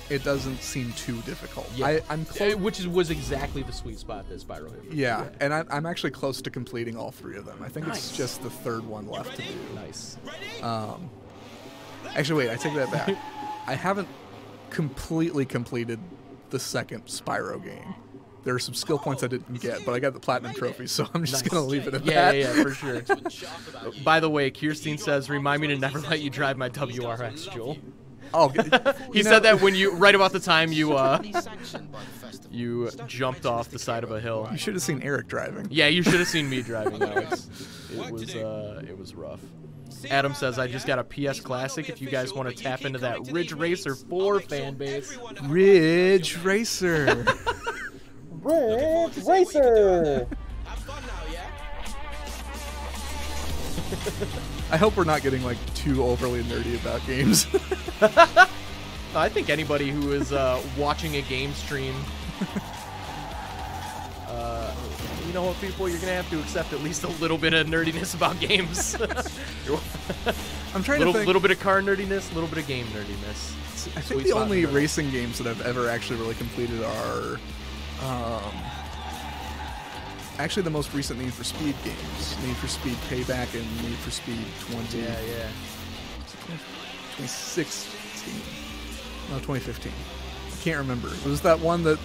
it doesn't seem too difficult. Yeah. I'm close. Which was exactly the sweet spot that Spyro hit. Yeah, and I'm actually close to completing all 3 of them. I think Nice. it's just the 3rd one left to do. Nice. Actually, wait, I take that back. I haven't completely completed the 2nd Spyro game. There are some skill points I didn't get, but I got the platinum trophy, so I'm just Nice. gonna leave it at Yeah, that. yeah, for sure. By the way, Kirsten says, "Remind me to never let you drive my WRX, Joel." Oh, He said that when you, right about the time you you jumped off the side of a hill. You should have seen Eric driving. Yeah, you should have seen me driving, Alex. It was rough. Adam says, "I just got a PS Classic. If you guys want to tap into that Ridge Racer 4 fan base." Ridge Racer. Ridge Racer. Have fun now, yeah? I hope we're not getting like too overly nerdy about games. I think anybody who is watching a game stream, you know what, people, you're gonna have to accept at least a little bit of nerdiness about games. I'm trying to think. Little bit of car nerdiness, a little bit of game nerdiness. I think Sweet the spot only in the middle. racing games that I've ever actually really completed are, actually the most recent Need for Speed games. Need for Speed Payback and Need for Speed 20. Yeah. 2016. No, 2015. I can't remember. It was that one that.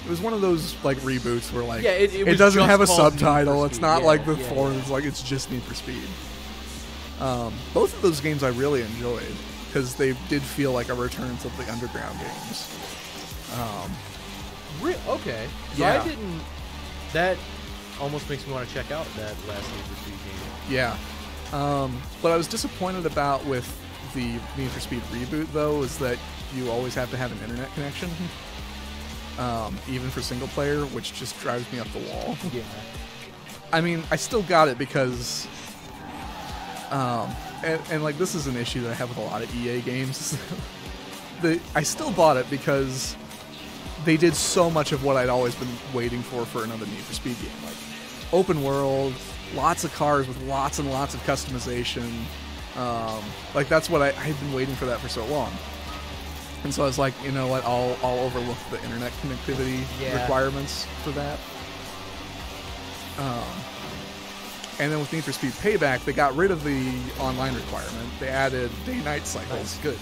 It was one of those like reboots where like Yeah, it was doesn't just have a called Need for subtitle. It's Speed. not Yeah, like the yeah, four. yeah. It's like it's just Need for Speed. Both of those games I really enjoyed because they did feel like a return to the underground games. Okay. So Yeah. I didn't. That almost makes me want to check out that last Need for Speed game. Yeah. What I was disappointed about with the Need for Speed reboot, though, is that you always have to have an internet connection, even for single player, which just drives me up the wall. Yeah. I mean, I still got it because, and like this is an issue that I have with a lot of EA games. I still bought it because they did so much of what I'd always been waiting for another Need for Speed game, like open world, lots of cars with lots and lots of customization. Like that's what I'd been waiting for that for so long. And so I was like, you know what, I'll overlook the internet connectivity requirements for that. And then with Need for Speed Payback, they got rid of the online requirement. They added day-night cycles. Good.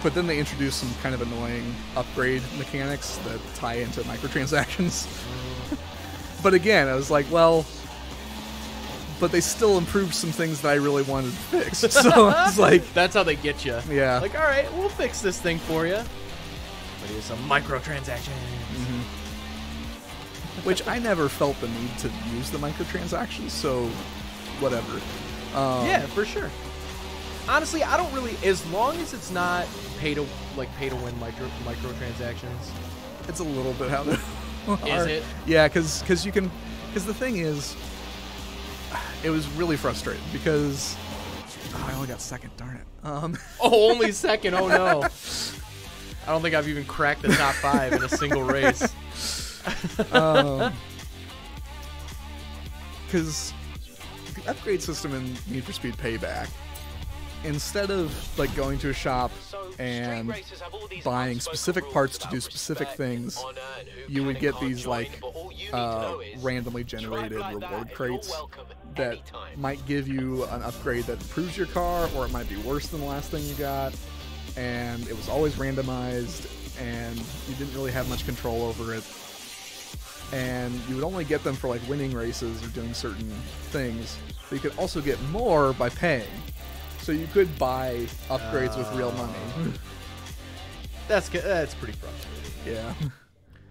But then they introduced some kind of annoying upgrade mechanics that tie into microtransactions. But again, I was like, well, but they still improved some things that I really wanted to fix. So I was like, That's how they get you. Yeah. Like, all right, we'll fix this thing for you. But here's some microtransactions. which I never felt the need to use the microtransactions, so whatever. Yeah, for sure. Honestly, I don't really, as long as it's not pay to win microtransactions. It's a little bit how they Is it? Yeah, because the thing is, it was really frustrating because I only got second. Darn it. Oh, only second. Oh no. I don't think I've even cracked the top 5 in a single race. Because the upgrade system in Need for Speed Payback, instead of like going to a shop and buying specific parts to do specific things, you would get these like randomly generated reward crates that might give you an upgrade that improves your car, or it might be worse than the last thing you got. And it was always randomized, and you didn't really have much control over it. And you would only get them for like winning races or doing certain things. But you could also get more by paying. So you could buy upgrades with real money. That's pretty frustrating. Yeah.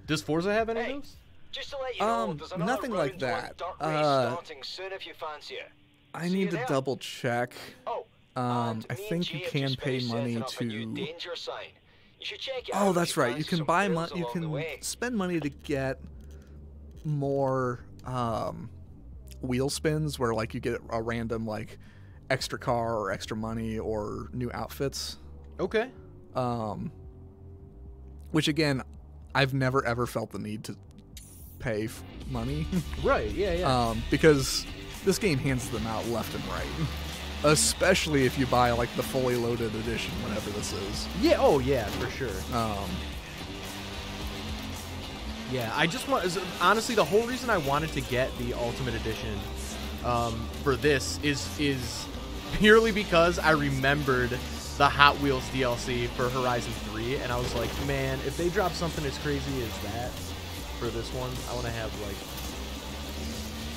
Does Forza have any of those? Just to let you know, there's another nothing like round one that. dirt race starting soon if you fancy it. I See need you to there. double check. Oh, I and me and think you G have can just pay finished money setting up a new to. danger sign. You should check it Oh, out that's if you right. You fancy can some buy thrills money. You along the can way. spend money to get more wheel spins, where like you get a random like extra car or extra money or new outfits. Okay. Which again, I've never ever felt the need to pay money. Right. Yeah. Yeah. Because this game hands them out left and right. especially if you buy like the fully loaded edition, whatever this is. Yeah. Oh yeah, for sure. Yeah, I just want, honestly, the whole reason I wanted to get the Ultimate Edition for this is purely because I remembered the Hot Wheels DLC for Horizon 3, and I was like, man, if they drop something as crazy as that for this one, I want to have, like,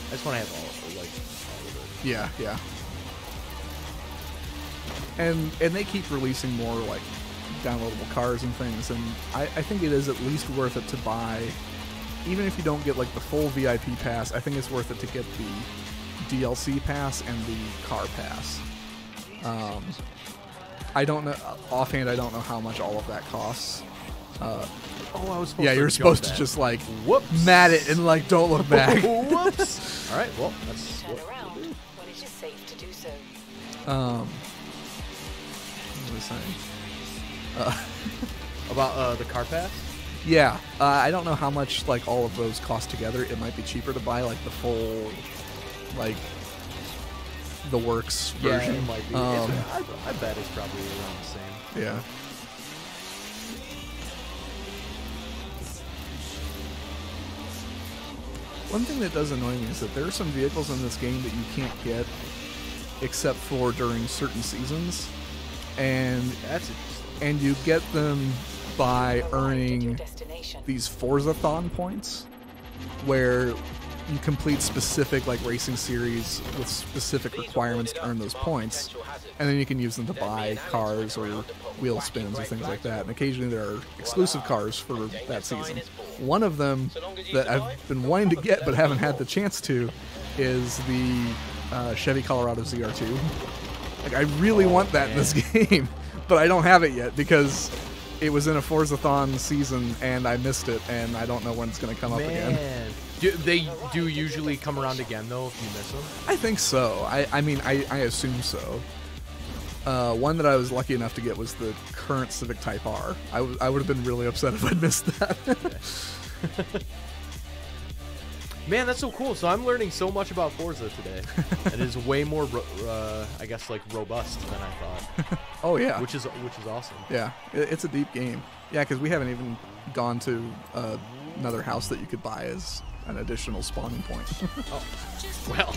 I just want to have all of it. Yeah, yeah. And they keep releasing more, like, downloadable cars and things, and I think it is at least worth it to buy, even if you don't get like the full VIP pass. I think it's worth it to get the DLC pass and the car pass. I don't know offhand. I don't know how much all of that costs. Oh, I was supposed yeah, to you're jump supposed to that. just like Whoops. mat it and like don't look back. Whoops. All right, well, that's Turn what around we'll do. when it is safe to do so. What was I saying? About the car pass? Yeah, I don't know how much like all of those cost together. It might be cheaper to buy like the full, like the works version. Yeah, it might be. I bet it's probably around the same. Yeah. One thing that does annoy me is that there are some vehicles in this game that you can't get except for during certain seasons, and That's interesting. and you get them by Arrived at your earning destination. these Forza-thon points, where you complete specific like racing series with specific requirements to earn those points, and then you can use them to buy cars or wheel spins or things like that. And occasionally there are exclusive cars for that season. One of them that I've been wanting to get but haven't had the chance to is the Chevy Colorado ZR2. Like, I really want that in this game, but I don't have it yet because it was in a Forza-thon season and I missed it, and I don't know when it's going to come up again. They do usually come around again, though, if you miss them? I think so. I mean, I assume so. One that I was lucky enough to get was the current Civic Type R. I would have been really upset if I'd missed that. Man, that's so cool. So I'm learning so much about Forza today. It is way more, I guess, like robust than I thought. Oh, yeah. Which is awesome. Yeah, it's a deep game. Yeah, because we haven't even gone to another house that you could buy as an additional spawning point. Oh, well.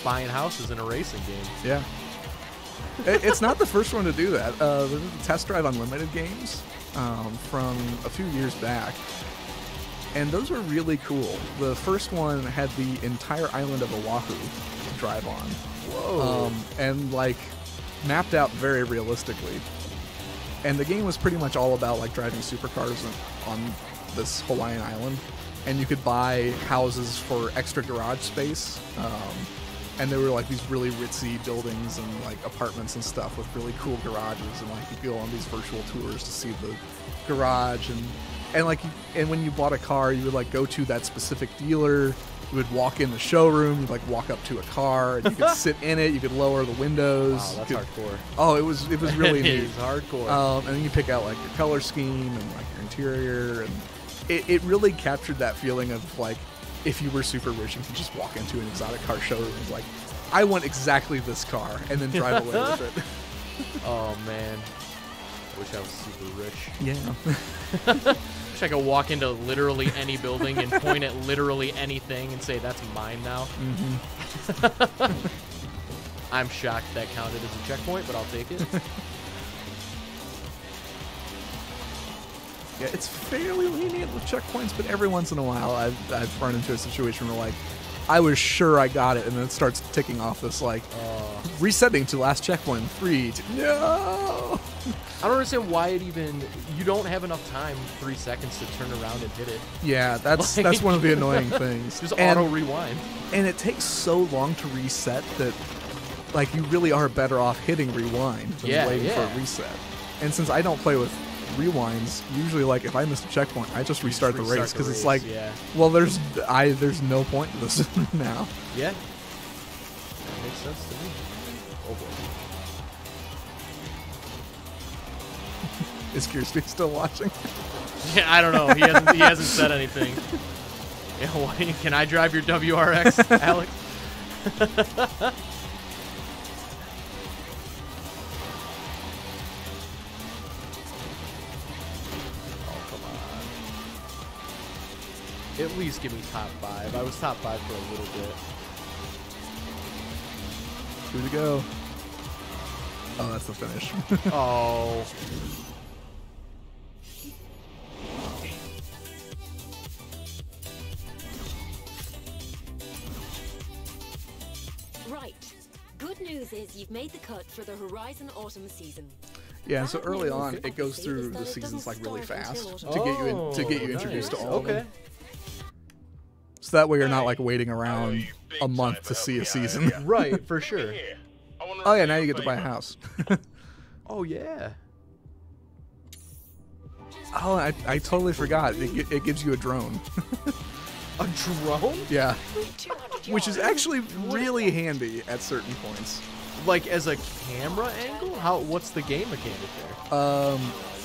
Buying houses in a racing game. Yeah. It's not the first one to do that. There's the Test Drive Unlimited games from a few years back. And those were really cool. The first one had the entire island of Oahu to drive on. Whoa. And like mapped out very realistically. And the game was pretty much all about like driving supercars on this Hawaiian island. And you could buy houses for extra garage space. And there were like these really ritzy buildings and like apartments and stuff with really cool garages, and like you go on these virtual tours to see the garage, and when you bought a car, you would like go to that specific dealer. You would walk in the showroom. You'd like walk up to a car, and you could sit in it. You could lower the windows. Wow, that's hardcore. Oh, it was really It neat. is hardcore. And then you pick out like your color scheme and like your interior, and it really captured that feeling of like if you were super rich and could just walk into an exotic car showroom and like, I want exactly this car, and then drive away with it. Oh man, I wish I was super rich. Yeah. Wish I could walk into literally any building and point at literally anything and say that's mine now. Mm-hmm. I'm shocked that counted as a checkpoint, but I'll take it. Yeah, it's fairly lenient with checkpoints, but every once in a while I've run into a situation where like I was sure I got it, and then it starts ticking off this like resetting to last checkpoint 3. No. I don't understand why it even. You don't have enough time, 3 seconds, to turn around and hit it. Yeah, that's one of the annoying things. Just And- auto rewind. And it takes so long to reset that like you really are better off hitting rewind than waiting for a reset. And since I don't play with rewinds, usually like if I miss a checkpoint, I just restart the race because it's like, yeah. well, there's no point to this now. Yeah. That makes sense to me. Oh boy. Is Kirsty still watching? Yeah, I don't know. He hasn't said anything. Yeah, can I drive your WRX, Alex? At least give me top 5. I was top 5 for a little bit. 2 to go. Oh, that's the finish. Oh. Right. Good news is you've made the cut for the Horizon Autumn season. Yeah, and so early on, it goes through the seasons like really fast to get you introduced to all of them. So that way you're not like waiting around a month to see a season. Right, for sure. Oh yeah, now you get to buy a house. Oh yeah. Oh, I totally forgot. It gives you a drone. A drone? Yeah. 200 Which is yards. actually really handy at certain points. Like as a camera angle? What's the game mechanic there?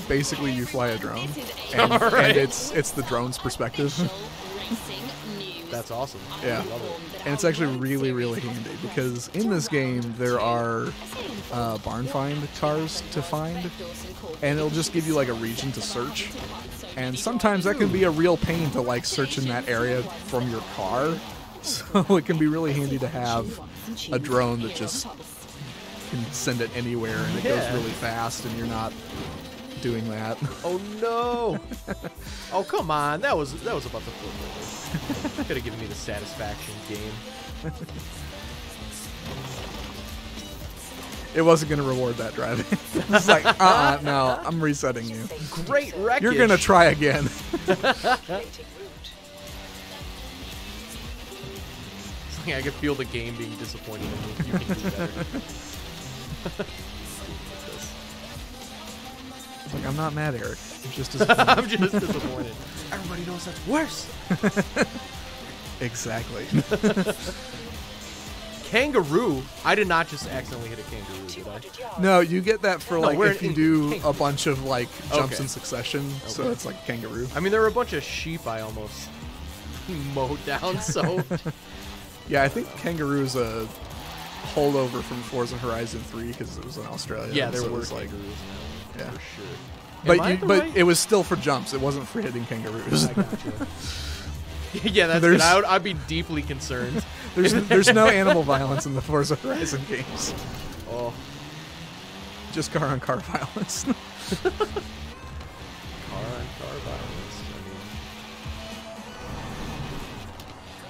Basically you fly a drone, and, Alright. and it's the drone's perspective. That's awesome. Yeah. And it's actually really, really handy because in this game there are barn find cars to find, and it'll just give you like a region to search. And sometimes that can be a real pain to like search in that area from your car. So it can be really handy to have a drone that just can send it anywhere and it goes Yeah. really fast and you're not doing that. Oh no! Oh come on, that was about to flip over. Could have given me the satisfaction game. It wasn't going to reward that driving. It's like, no, I'm resetting you. Great wreckage. You're going to try again. I can feel the game being disappointed in me. You can do better. It's like, I'm not mad, Eric. I'm just disappointed. I'm just disappointed. Everybody knows that's worse. Exactly. Kangaroo. I did not just accidentally hit a kangaroo, did I? 200 yards. No, you get that for No, like we're if you in do kangaroo. a bunch of like jumps Okay. in succession. So Okay. it's like kangaroo. I mean, there were a bunch of sheep I almost mowed down, so... Yeah, I think kangaroo is a holdover from Forza Horizon 3 because it was in Australia. Yeah, there so it were was like, kangaroos now, yeah. for sure. But Am I the but right- it was still for jumps. It wasn't for hitting kangaroos. I gotcha. Yeah, that's There's- good. I'd be deeply concerned. There's no animal violence in the Forza Horizon games. Oh, Just car-on-car violence. car on car violence.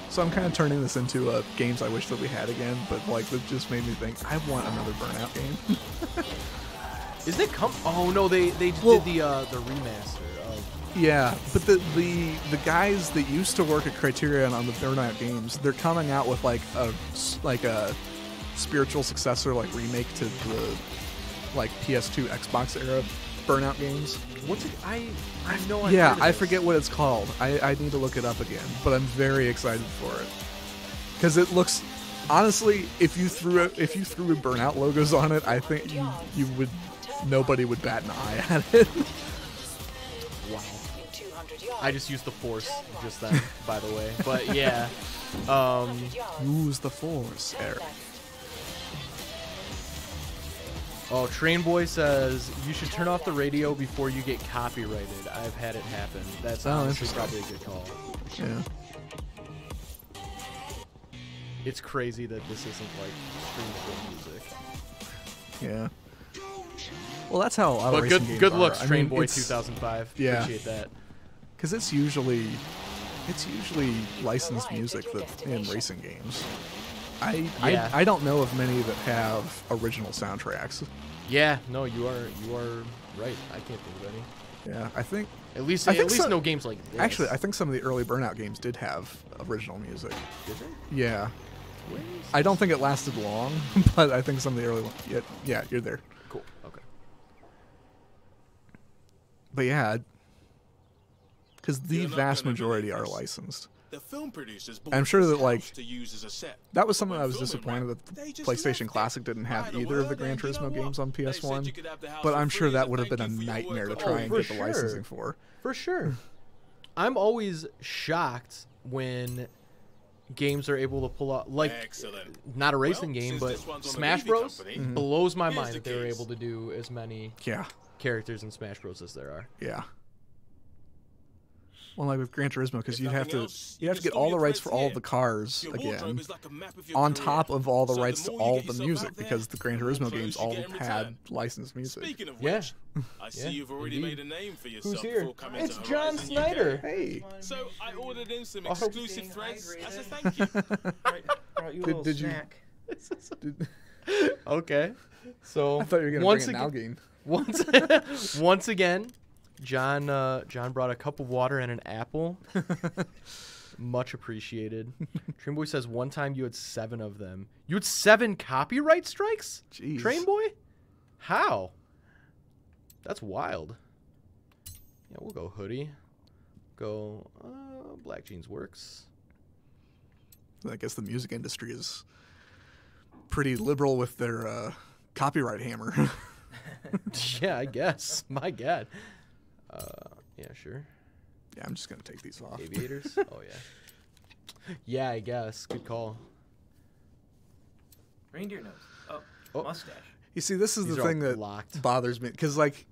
So I'm kind of turning this into games I wish that we had again, but like it just made me think I want another Burnout game. Is it come? Oh no, they just Well- did the remaster of. Yeah, but the guys that used to work at Criterion on the Burnout games, they're coming out with like a spiritual successor, like remake to the like PS2 Xbox era Burnout games. What's it? I know. Yeah, I forget what it's called. I need to look it up again, but I'm very excited for it because it looks. Honestly, if you threw Burnout logos on it, I think you would. Nobody would bat an eye at it. Wow. In 200 yards. I just used the force just then, by the way. But yeah. 100 yards. Use the Force, Eric. Oh, Train Boy says you should turn off the radio before you get copyrighted. I've had it happen. That's honestly interesting. probably a good call. Yeah. It's crazy that this isn't like streamable music. Yeah. Well, that's how a lot of But racing games good are. looks, I Train mean, Boy it's- 2005. yeah. Appreciate that. Because it's usually licensed music that in racing games. Yeah. I don't know of many that have original soundtracks. Yeah, no, you are right. I can't think of any. Yeah, I think At least I think so- no games like this. actually I think some of the early Burnout games did have original music. Did they? Yeah, Where is I don't think it lasted long, but I think some of the early ones. Yeah, you're there. Cool. Okay. But yeah, because the You're not vast gonna majority believe are this. licensed. The film producers I'm sure that, like, to use as a set. That was something When I was filming disappointed wrapped, that they the just PlayStation left Classic it. didn't have By the either of the word, Gran and you know Turismo games what? on They said PS1. you could have the house But for I'm sure free that as a would have been a thank you for your nightmare to work. try Oh, and for get the sure. licensing for. For sure. I'm always shocked when games are able to pull out like Excellent. not a racing Well, game, since but this one's on the Smash movie Bros. company, blows my here's mind the that they were case. able to do as many Yeah, characters in Smash Bros. As there are. yeah. Well, like with Gran Turismo, because If you'd have nothing to else, you you have to can get all store the your rights for friends all here. the cars Your wardrobe again, is like a map of your on career. top of all the So rights to more you all get the yourself music, out there, because the Gran the more Turismo clothes games you all get in had return. licensed music. Speaking of Yeah. which, I see Yeah, you've already indeed. made a name for yourself Who's here? before coming It's to John Horizon Snyder. UK. Hey, So I ordered in some I hope exclusive you threads as a thank you. Brought you a little did you- snack. Okay. So I thought you were gonna once bring an again, Nalgene. once again, John brought a cup of water and an apple. Much appreciated. Trainboy says one time you had 7 of them. You had 7 copyright strikes? Jeez. Trainboy? How? That's wild. Yeah, we'll go hoodie. Go black jeans works. I guess the music industry is pretty liberal with their copyright hammer. Yeah, I guess. My God. Yeah, sure. Yeah, I'm just gonna take these off. Aviators? Oh, yeah. Yeah, I guess. Good call. Reindeer nose. Oh. Mustache. You see, this is These the are all thing that locked. bothers me, because like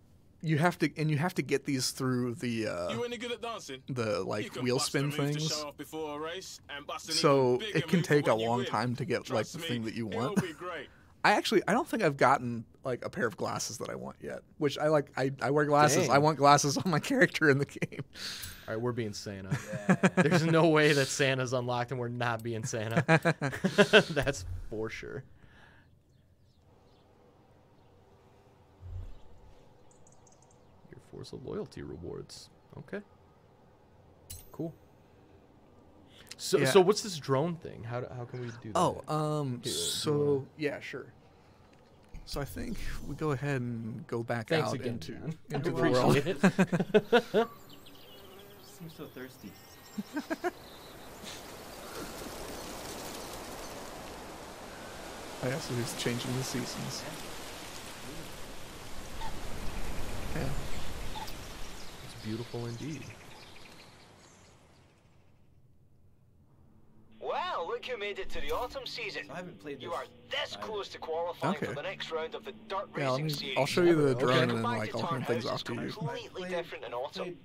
you have to get these through the You any good at dancing? the You like can wheel bust a spin move to things. show off before a race and bust an So even bigger it can move take for a when you long win. time to get like Trust the me, thing that you it'll want. be great. I don't think I've gotten like a pair of glasses that I want yet. Which I like. I wear glasses. Dang. I want glasses on my character in the game. All right, we're being Santa. There's no way that Santa's unlocked and we're not being Santa. That's for sure. Your Forza loyalty rewards. Okay. Cool. So, Yeah. so what's this drone thing? How can we do that? Here, So yeah, sure. So I think we go ahead and go back Thanks out again, into John. into I the world. appreciate it. Seems so thirsty. I also just changing the seasons. Yeah. It's beautiful indeed. Well, look who made it to the autumn season. I haven't played this. You are this either. close to qualifying Okay. for the next round of the dirt Yeah, racing series. I'll show you the Okay. drone Go and then back like to I'll hand Tarn things House, off it's to you. completely different in autumn. Played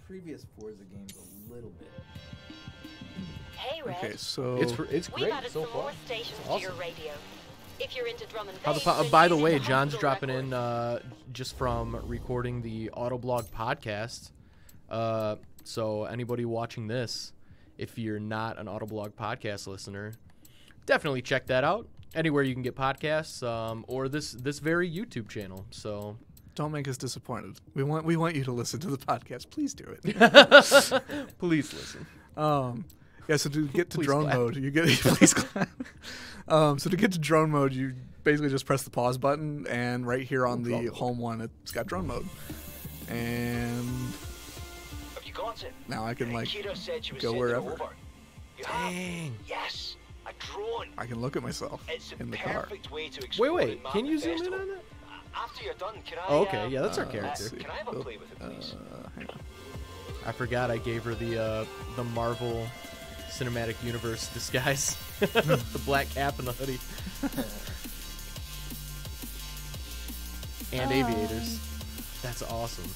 previous Forza games a little bit. Hey, Red. Okay, so It's We've great added so some far. more stations It's to your awesome. radio. If you're into drum and How bass, the then by the use way, the John's hospital dropping record. in just from recording the Autoblog podcast. So anybody watching this, if you're not an Autoblog podcast listener, definitely check that out. Anywhere you can get podcasts, or this very YouTube channel. So don't make us disappointed. We want you to listen to the podcast. Please do it. please listen. Yeah, so to get to Please drone clap. mode, you get please clap. So to get to drone mode, you basically just press the pause button, and right here on drone the mode. home one, it's got drone mode. And Have you got it? now I can like Kira said she was go sending wherever. Over. You have? Dang. Yes, a drone. I can look at myself It's in a the car. perfect way to explore Wait, and map can you the zoom in festival. on that? After you're done, can I? Oh, okay, yeah, that's our let's character. see. Can I have a play with it, please? Hang on. I forgot I gave her the Marvel Cinematic Universe disguise, the black cap and the hoodie, and aviators. That's awesome.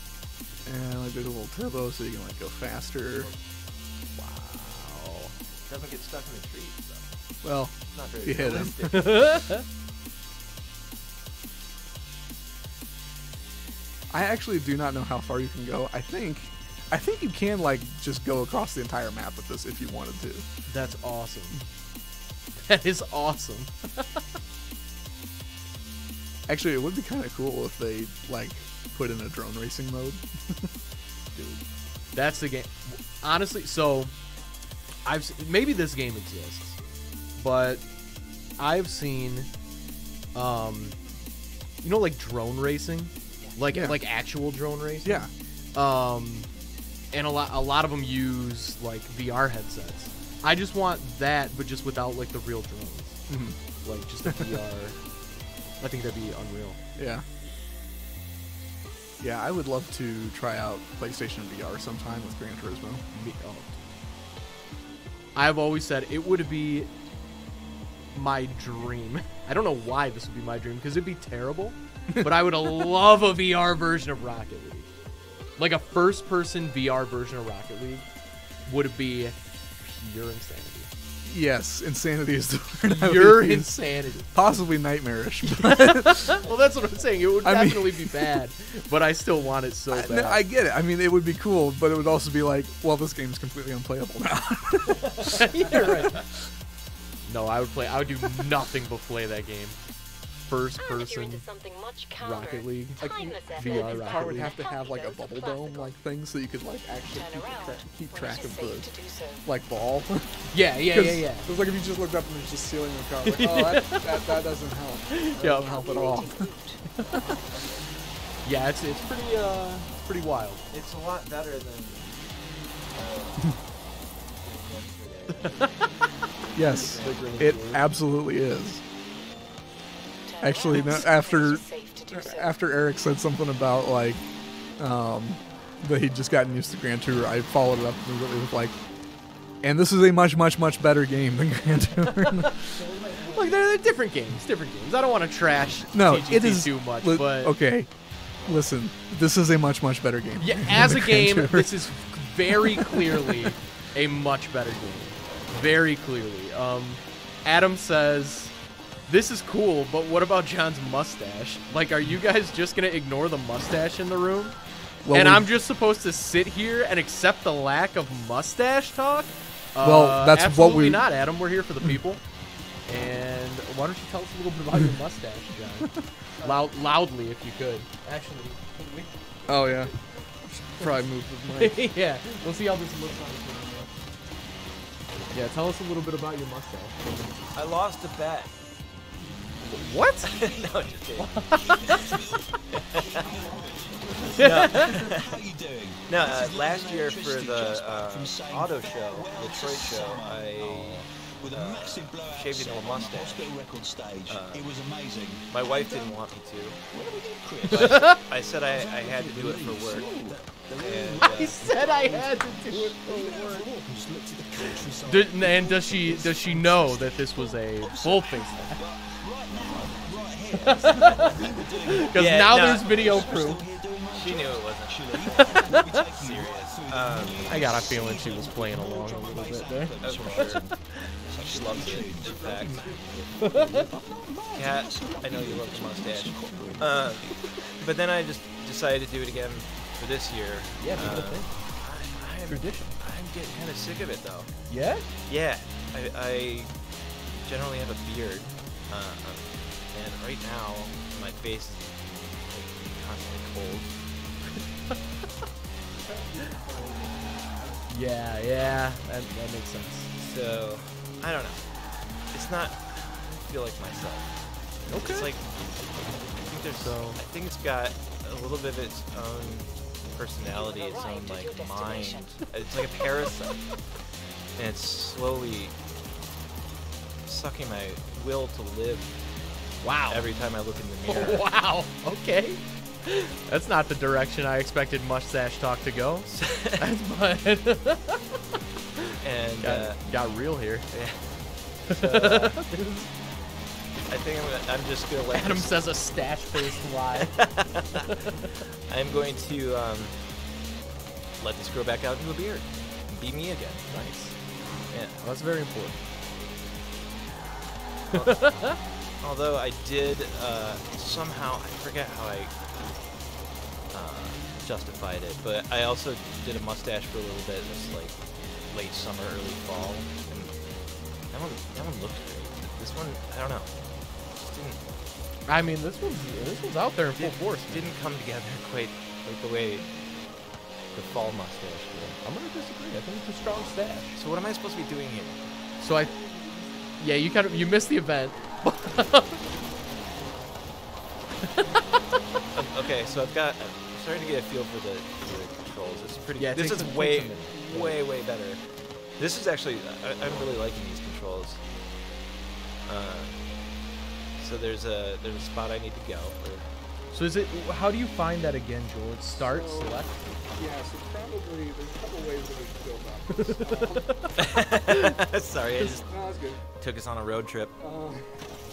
And like there's a little turbo, so you can like go faster. Wow. Doesn't get stuck in the trees, though. Well, It's not very you hit him. realistic. I actually do not know how far you can go. I think you can like just go across the entire map with this if you wanted to. That's awesome. That is awesome. Actually, it would be kind of cool if they like put in a drone racing mode. Dude, that's the game. Honestly, so maybe this game exists, but I've seen, like drone racing, like Yeah. like actual drone racing. Yeah. And a lot of them use like VR headsets. I just want that, but just without like the real drones. Mhm. Like just a VR. I think that'd be unreal. Yeah. Yeah, I would love to try out PlayStation VR sometime with Gran Turismo. Oh. I've always said it would be my dream. I don't know why this would be my dream, because it'd be terrible, but I would love a VR version of Rocket League. Like a first-person VR version of Rocket League would be pure insanity. Yes, insanity is the word. I would Pure use. insanity. Possibly nightmarish. Well, that's what I'm saying. It would I mean- definitely be bad, but I still want it so bad. No, I get it. I mean, it would be cool, but it would also be like, well, this game's completely unplayable now. Yeah, right. No, I would do nothing but play that game. First And if you're person into something much calmer, Rocket League. timeless effort VR is Rocket Car would League. have to have like a bubble dome like thing, so you could like actually Turn around keep when track it is of the safe to do so. like ball. Yeah. It's like if you just looked up and there's just ceiling in the car, like, oh, that doesn't help. That doesn't help at all. Yeah, it's pretty wild. It's a lot better than. Yes, Yesterday. it absolutely is. Turn Actually, around no, when it after is safe to do so. after Eric said something about like that he'd just gotten used to Gran Tour, I followed it up immediately with like, and this is a much better game than Gran Tour. Look, they're different games. I don't want to trash No, TGT it is too much, li- but okay. Listen, this is a much better game. yeah, than as a Gran game, Tour. this is very clearly a much better game. Very clearly. Adam says, "This is cool, but what about John's mustache? Like, are you guys just gonna ignore the mustache in the room? Well, and we- I'm just supposed to sit here and accept the lack of mustache talk? Well, that's what absolutely we- not, Adam. We're here for the people. And why don't you tell us a little bit about your mustache, John? Loudly, if you could. Actually, can we? Oh yeah, probably move the mic. Yeah, we'll see how this looks on camera. Yeah, tell us a little bit about your mustache. I lost a bet. What? No, just kidding. How you doing? No, last year for the auto show, the Detroit show, I With a massive blowout shaved into a set on the mustache. hospital record stage. It was amazing. My wife didn't want me to. Chris. But I said I had to do it for work. And, I said I had to do it for work. And does she know that this was a full face? Because Yeah, now no. there's video proof. she knew it wasn't serious. I got a feeling she was playing along a little bit there. That's for sure. She loves it, in fact. Kat, I know you love the mustache. But then I just decided to do it again for this year. Yeah, people think. I'm, Tradition. I'm getting kind of sick of it, though. Yeah? Yeah, I generally have a beard, and right now my face is like, constantly cold. Yeah, that makes sense. So I don't know. It's not. I don't feel like myself. Okay. It's like I think it's got a little bit of its own personality, its own like mind. It's like a parasite, and it's slowly sucking my will to live. Wow. Every time I look in the mirror. Wow. Okay. That's not the direction I expected mustache talk to go. That's And got real here. yeah. So, I think I'm just gonna let Adam this- says a stash-based lie. I'm going to let this grow back out into a beard and be me again. Nice. Yeah. Well, that's very important. Although I did somehow, I forget how I justified it, but I also did a mustache for a little bit. This like late summer, early fall, and that one looked great. This one, I don't know, just didn't. I mean, this one's out there in full force. Didn't come together quite like the way the fall mustache did. I'm gonna disagree. I think it's a strong stash. So what am I supposed to be doing here? So yeah, you missed the event. Okay, so I'm starting to get a feel for the controls. It's pretty. Yeah, it this takes is a way minute. way better. This is actually I'm really liking these controls. So there's a spot I need to go. So how do you find that again, Joel? It's start, select. Yeah, so probably there's a couple ways that we can go about this. Sorry, I just No, that's good. took us on a road trip.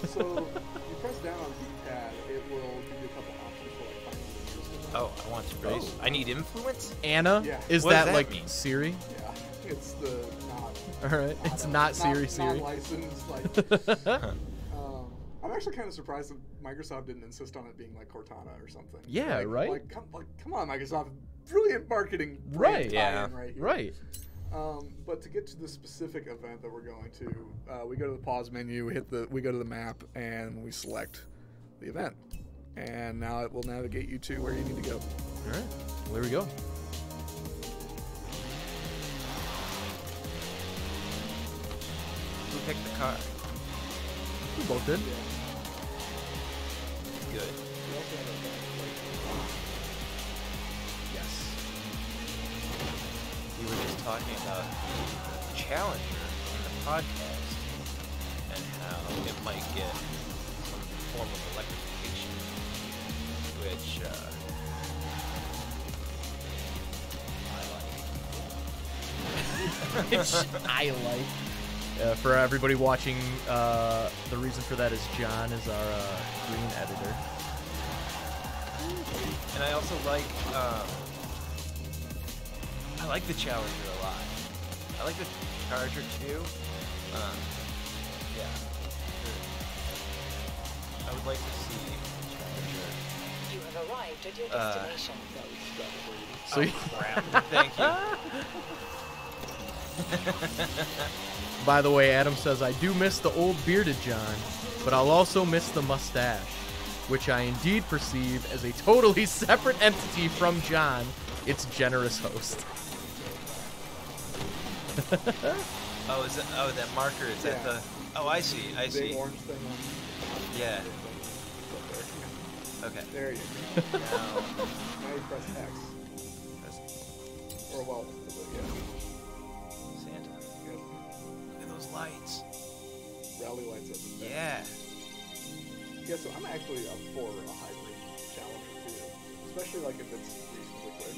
So you press down on D-pad, it will give you a couple options for like finding the Oh, I want to race. I need influence? Anna? Yeah. Is What does that that like mean? Siri? Yeah, it's the not. All right, it's not Siri. Non-licensed, like. I'm actually kind of surprised that Microsoft didn't insist on it being like Cortana or something. Yeah, right? Like, come on, Microsoft. Brilliant marketing. Right. Yeah. Right here. Right. But to get to the specific event that we're going to, we go to the pause menu, we go to the map, and we select the event. And now it will navigate you to where you need to go. All right. Well, there we go. Who picked the car? We both did. Good. Yes. We were just talking about the Challenger in the podcast and how it might get some form of electrification, which I like. For everybody watching, the reason for that is John is our green editor. And I also like the Challenger a lot. I like the Charger too. Yeah. I would like to see Challenger. You have arrived at your destination. So Crap. Thank you. By the way, Adam says, I do miss the old bearded John, but I'll also miss the mustache, which I indeed perceive as a totally separate entity from John, its generous host. Oh, is that? Oh, that marker is at the. Oh, I see. I Big see. orange thing on. Yeah. Okay. There you go. Now you press X. Or well, yeah. Santa. Yep. Look at those lights. Rally lights up. Yeah. Yeah, so I'm actually up for a hybrid Challenger too, especially like if it's reasonably quick.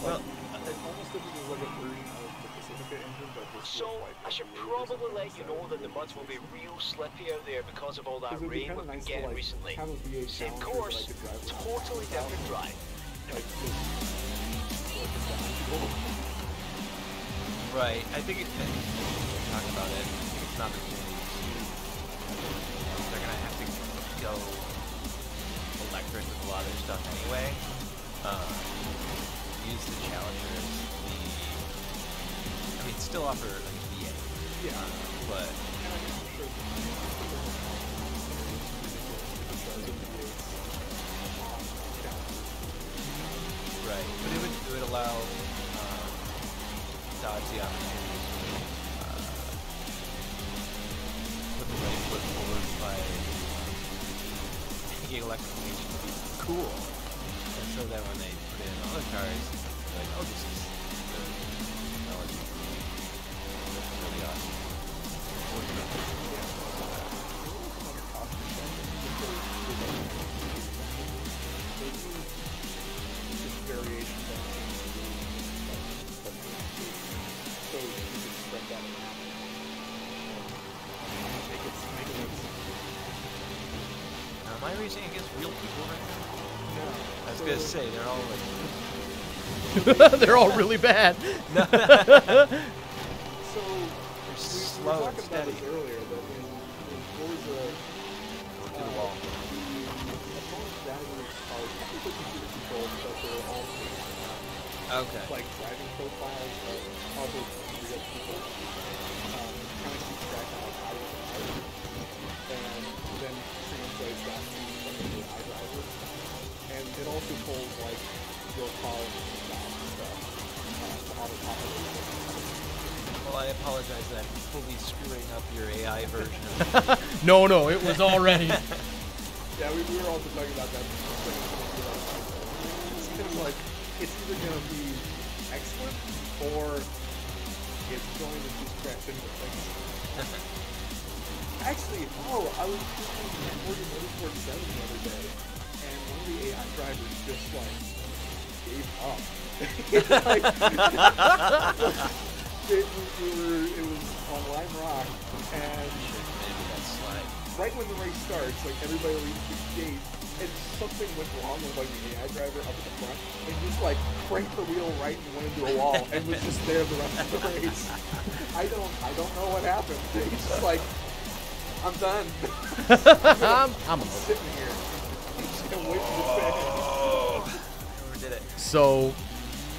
Well, it's almost if it was like a version of the Pacifica engine, but just So, with, like, I should a probably let you know that the muds will be real slippy out there because of all that Because it'd be rain kinda we've been nice to, getting like, recently. have a V8 Same Challenger course, that I could drive around totally without, different drive. like, just working down. right. I think talk about it. I think it's an opportunity to. They're gonna have to go electric with a lot of their stuff anyway. Use the Challenger as the. I mean, still offer like a V8. Yeah. But. Right, but it would allow Dodge the opportunity to put the right foot forward by making electrification cool, and so that when they put it in other cars, they're like, oh, this is good technology. That's really awesome. Variation so you can spread that around. Make it Am I racing against real people right now? no. I was gonna say they're all like They're all really bad. So they're we slow were and talking about steady. this earlier that in Forza To the wall. opponent drivers are technically computer controlled, but they're all Okay. like driving profiles of other real people. Kind of keep track of like how they drive, and then translates that to some of the AI drivers. And it also pulls like your car and stuff to auto-populate. Well, I apologize that I'm fully screwing up your AI version of No, it was already. Yeah, we were also talking about that. It's kind of like, it's either going to be excellent or it's going to just crash into things. Actually, I was just playing Forza Motorsport 7 the other day, and one of the AI drivers just like gave up. It was on Lime Rock, and maybe that's slide. right when the race starts, like everybody leaves the gate, and something went wrong with like the AI driver up at the front, and just like cranked the wheel right and went into a wall, and was just there the rest of the race. I don't know what happened. He's just like, I'm done. I'm sitting here. Just gonna wait for this finish. Never did it. So,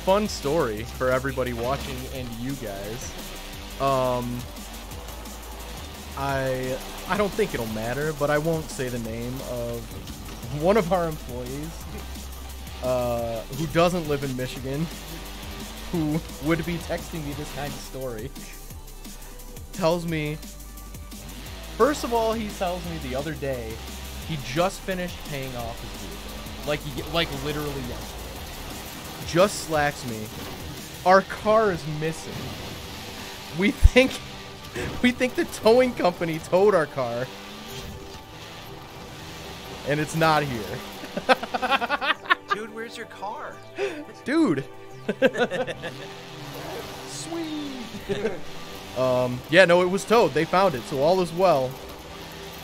fun story for everybody watching and you guys. I don't think it'll matter, but I won't say the name of one of our employees who doesn't live in Michigan, who would be texting me this kind of story. Tells me, first of all, he tells me the other day he just finished paying off his vehicle, like literally yesterday. Just slacks me. Our car is missing. We think the towing company towed our car, and it's not here. Dude, where's your car? Dude. Sweet. Yeah, no, it was towed. They found it, so all is well.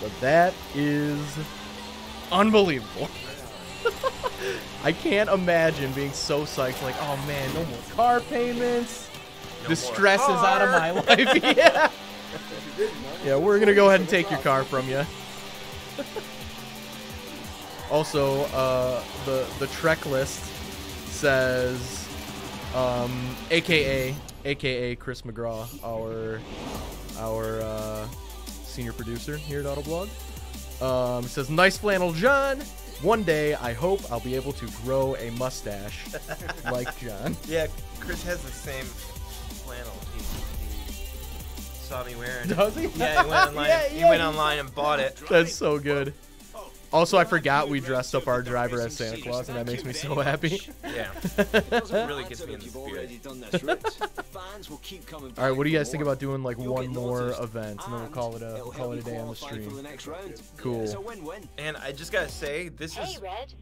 But that is unbelievable. I can't imagine being so psyched, like, oh man, no more car payments. No The more stress is out of car. my life. Yeah. Yeah, we're gonna go ahead and take your car from you. Also, the Trek list says, AKA Chris McGraw, our senior producer here at Autoblog. It says, nice flannel, John. One day, I hope I'll be able to grow a mustache like John. Yeah, Chris has the same flannel. He saw me wearing. Does he? Yeah, he went online. Yeah, He yeah. went online and bought it. That's so good. Also, I forgot we dressed up our driver as Santa Claus, and that makes me so happy. Yeah, It doesn't really matter gets me in if the you've spirit. already done this route. The fans will keep coming All right, what do you back guys think for more. about doing like You'll one get more noticed, event, and then we'll call it a it'll help you day on the qualify for stream? the next round. Cool. It's a win-win. And I just gotta say, this Hey, is Red.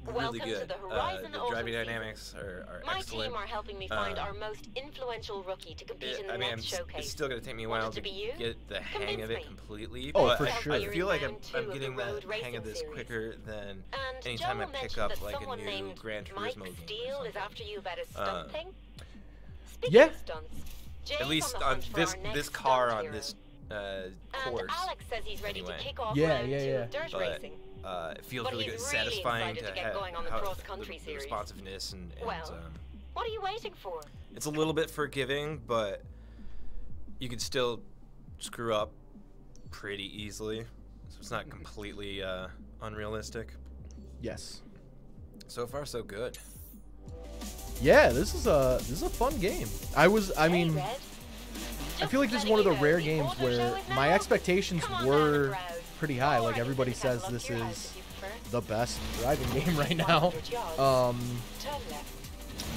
really Welcome good. to the Horizon The Autumn driving season. dynamics are My excellent. team are helping me find our most influential rookie to compete in the I mean, next showcase. it's still gonna take me a Want while it to to be you? get the hang of Convince it me. completely. Oh, but for I sure. feel like Round two I'm of getting the the road hang racing of this series. quicker than And anytime I Joel pick mentioned up that like a someone new named Gran Mike Turismo game. or Steele is something. after you about a stunt thing. Speaking Yeah. of stunts, Jay's At least on, the on hunt for this our next this car stunt on hero. this And course, Alex says he's ready anyway. to kick off Yeah, round yeah, two yeah. of dirt But, racing. it feels But really he's good, really satisfying excited to to get have going on the how cross-country the series. responsiveness and Well, what are you waiting for? it's a little bit forgiving, but you can still screw up pretty easily, so it's not completely unrealistic. Yes. So far, so good. Yeah, this is a fun game. I mean, Hey, Red. I feel like this is one of the rare games where my expectations were pretty high. Like everybody says, this is the best driving game right now.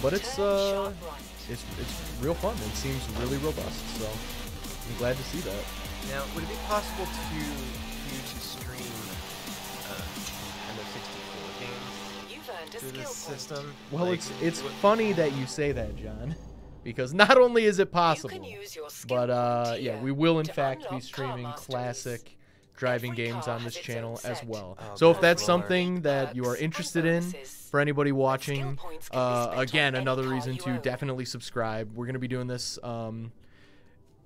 But it's real fun. It seems really robust. So I'm glad to see that. Now, would it be possible for you to stream Nintendo 64 games You've earned a through skill this point. system? Well, Like, it's what- funny that you say that, John, because not only is it You possible, can use your skill but point yeah, here we will in to fact be unlock car streaming masteries. classic driving Every games car on has this its channel own as set. well. Oh, So if good that's lord. something that you are Perks and interested in, bonuses. for anybody Skill watching, points can be spent on again, any another car reason you to own. definitely subscribe. We're gonna be doing this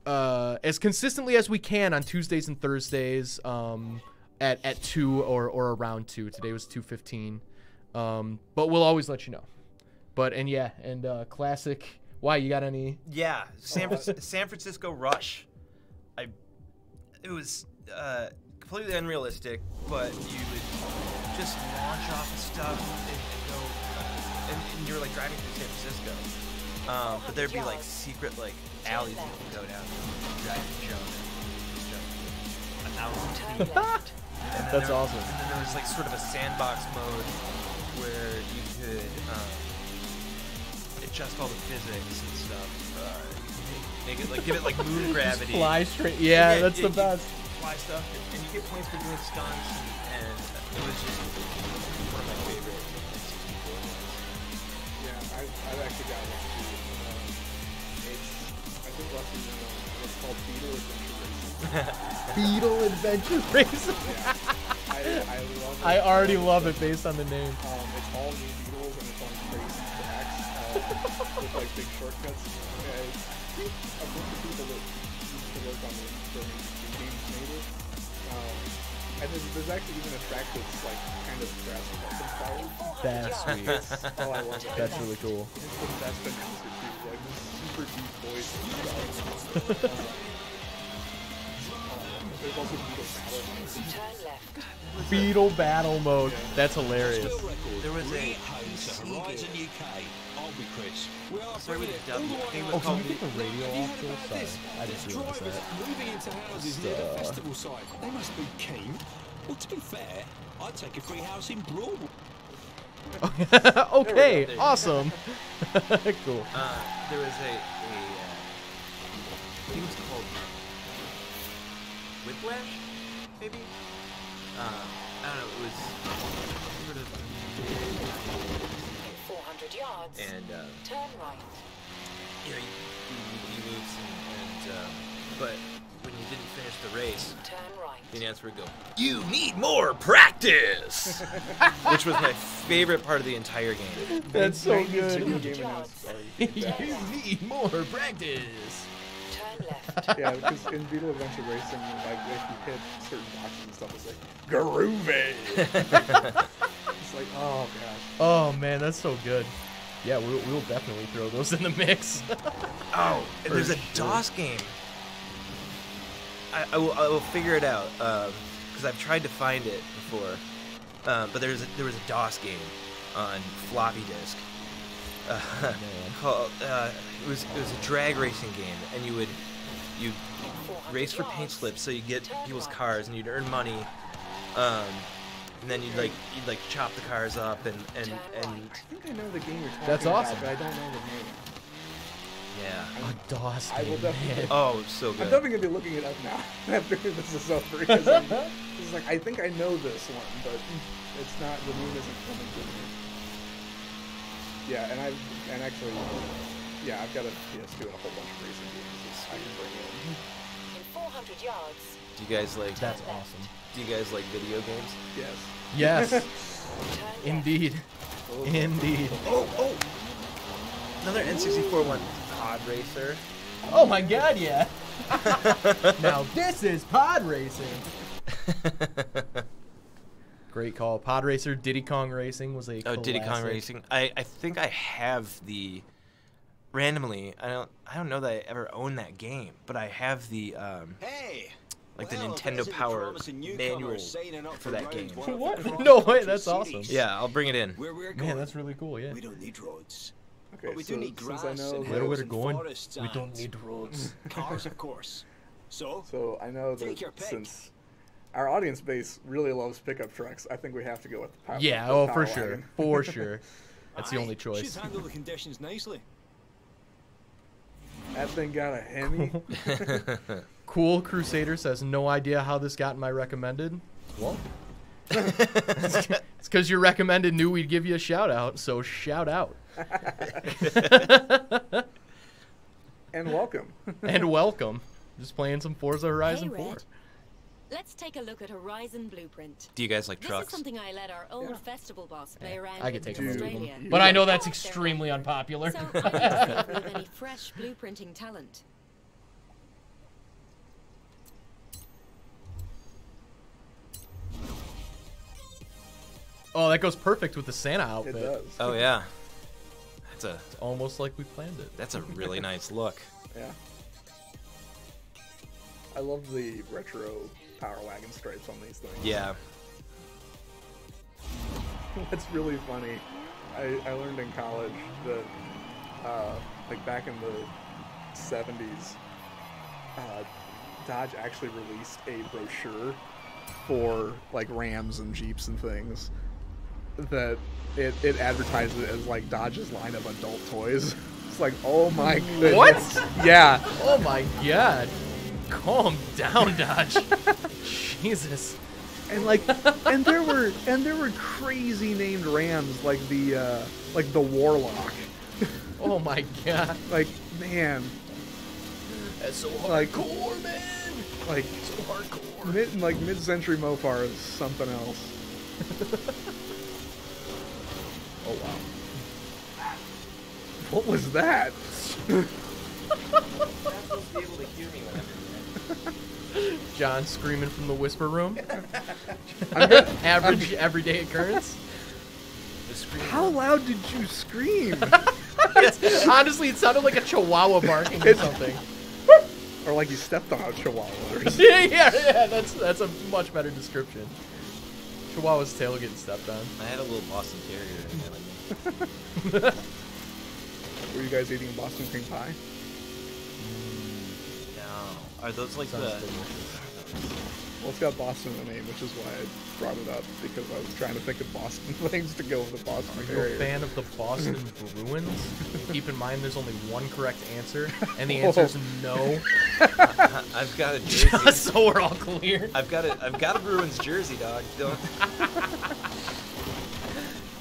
as consistently as we can on Tuesdays and Thursdays at 2 or around 2. Today was 2:15, but we'll always let you know. And classic. Why, you got any? Yeah, San Francisco Rush. It was completely unrealistic, but you would just launch off of stuff and go, and you're like driving through San Francisco. But there'd be like secret like alleys you could go down, drive and jump, and jump 1,000 feet. And then That's awesome. And then there was like sort of a sandbox mode where you could adjust all the physics and stuff. Make it like give it like moon gravity. Fly straight. Yeah, that's the best. Fly stuff, and you get points for doing stunts, and it was just one of my favorite N64 games. Yeah, I've actually got one too. I think lesser known. It's called Beetle Adventure Racing. Beetle Adventure Racing. Yeah. I love it. I already love it based on the name. It's all new Beetles and it's on crazy tracks with like big shortcuts. Yeah, a bunch of people that used to work on the games made it. And there's actually even a track that's like kind of Jurassic Park inspired. That's sweet. Oh, I love it. That's really cool. It's the best announcer too, like this super deep voice and stuff. There's also Beetle Battle. Turn left. Beetle Battle Mode. That's hilarious. There was a Horizon UK. I'll be Chris. We are sorry with a W. I think it Oh, was can called you get the radio off, Joel? Sorry, I just realized Drivers that. moving into houses near the festival site. They must be keen. Well, to be fair, I'd take a free house in Broadway. Okay, There you go. awesome. Cool. there was I think it was called Whiplash, maybe? I don't know, it was sort of, 400 yards. and, Turn right. you know, you moves and but when you didn't finish the race, Turn right. the announcer would go, "You need more practice!" Which was my favorite part of the entire game. That's so 90s good. video game announcers are You need more practice. Turn left. Yeah, because in Beetle Adventure Racing, like if you hit certain boxes and stuff, it's like groovy. It's like, oh gosh. Oh man, that's so good. Yeah, we'll definitely throw those in the mix. Oh, and there's a DOS game. I will figure it out because I've tried to find it before. But there was a DOS game on floppy disk. Called it was a drag racing game, and you race for paint slips, so you get people's cars and you'd earn money. And then you'd chop the cars up and I think I know the game you're talking That's about, awesome. but I don't know the name. yeah. A DOS I will game, definitely. man. Oh, it's so I'm good. definitely gonna be looking it up now after this is over because it's like I think I know this one, but it's not. The name isn't coming to me. Yeah, and I've got a PS2 and a whole bunch of racing games that I can bring in. In 400 yards. Do you guys like? That's awesome. Do you guys like video games? Yes. Yes, Turn left. indeed. Indeed. Oh! Another N64 one. Pod Racer. Oh my god, yeah. Now this is pod racing. Great call. Pod Racer, Diddy Kong Racing was a Diddy Kong classic. Racing. I think I have the. Randomly, I don't know that I ever owned that game, but I have the Hey! like the Well, Nintendo there's a Power promising manual newcomer signing up for that round game. one of What? the Forza No way, Horizon that's awesome. series. Yeah, I'll bring it in. Where we're going, Man, that's really cool, yeah. we don't need roads. Okay, But we do need grass since I know and Where hills we're and going, forests we and don't need roads. cars, of course. So, So I know that Take your pick. since our audience base really loves pickup trucks, I think we have to go with the power. Yeah, the oh, power for sure. wagon. For sure. That's the aye, only choice. Should handle the conditions nicely. That thing got a Hemi. Cool Crusader says, no idea how this got in my recommended. Well, it's because your recommended knew we'd give you a shout out, so shout out. And welcome. And welcome. Just playing some Forza Horizon Hey, 4. Red. Let's take a look at Horizon Blueprint. Do you guys like This trucks? is something I let our old Yeah. festival boss play around I could with take in a look at Australia. them. But I know that's Go out there, extremely unpopular. So I need to see if we have any fresh blueprinting talent. Oh, that goes perfect with the Santa It outfit. does. Oh yeah, It's almost like we planned it. that's a really nice look. Yeah. I love the retro power wagon stripes on these things. Yeah. That's really funny. I learned in college that, like back in the 70s, Dodge actually released a brochure for like Rams and Jeeps and things that it advertised it as like Dodge's line of adult toys. It's like, oh my goodness. What? Yeah. Oh my god. Calm down, Dodge. Jesus. And like, and there were crazy named Rams like the Warlock. Oh my god. Like, man, That's so Like- hardcore, man. Like So hardcore. mid-century Mopar is something else. Oh wow. What was that? You're not supposed to be able to hear me whenever. John screaming from the whisper room. I'm good. Average everyday occurrence. The screen. How loud did you scream? Honestly, it sounded like a chihuahua barking or something. Or like you stepped on a chihuahua. Or yeah, that's a much better description. Chihuahua's tail getting stepped on. I had a little Boston Terrier in there with me. Were you guys eating Boston cream pie? No. Are those like Sounds the... delicious. Well, it's got Boston in the name, which is why I brought it up, because I was trying to think of Boston things to go with the Boston Are you a Terrier. fan of the Boston Bruins? And keep in mind, there's only one correct answer, and the answer is no. I've got a jersey. Just so we're all clear. I've got a Bruins jersey, dog. Don't...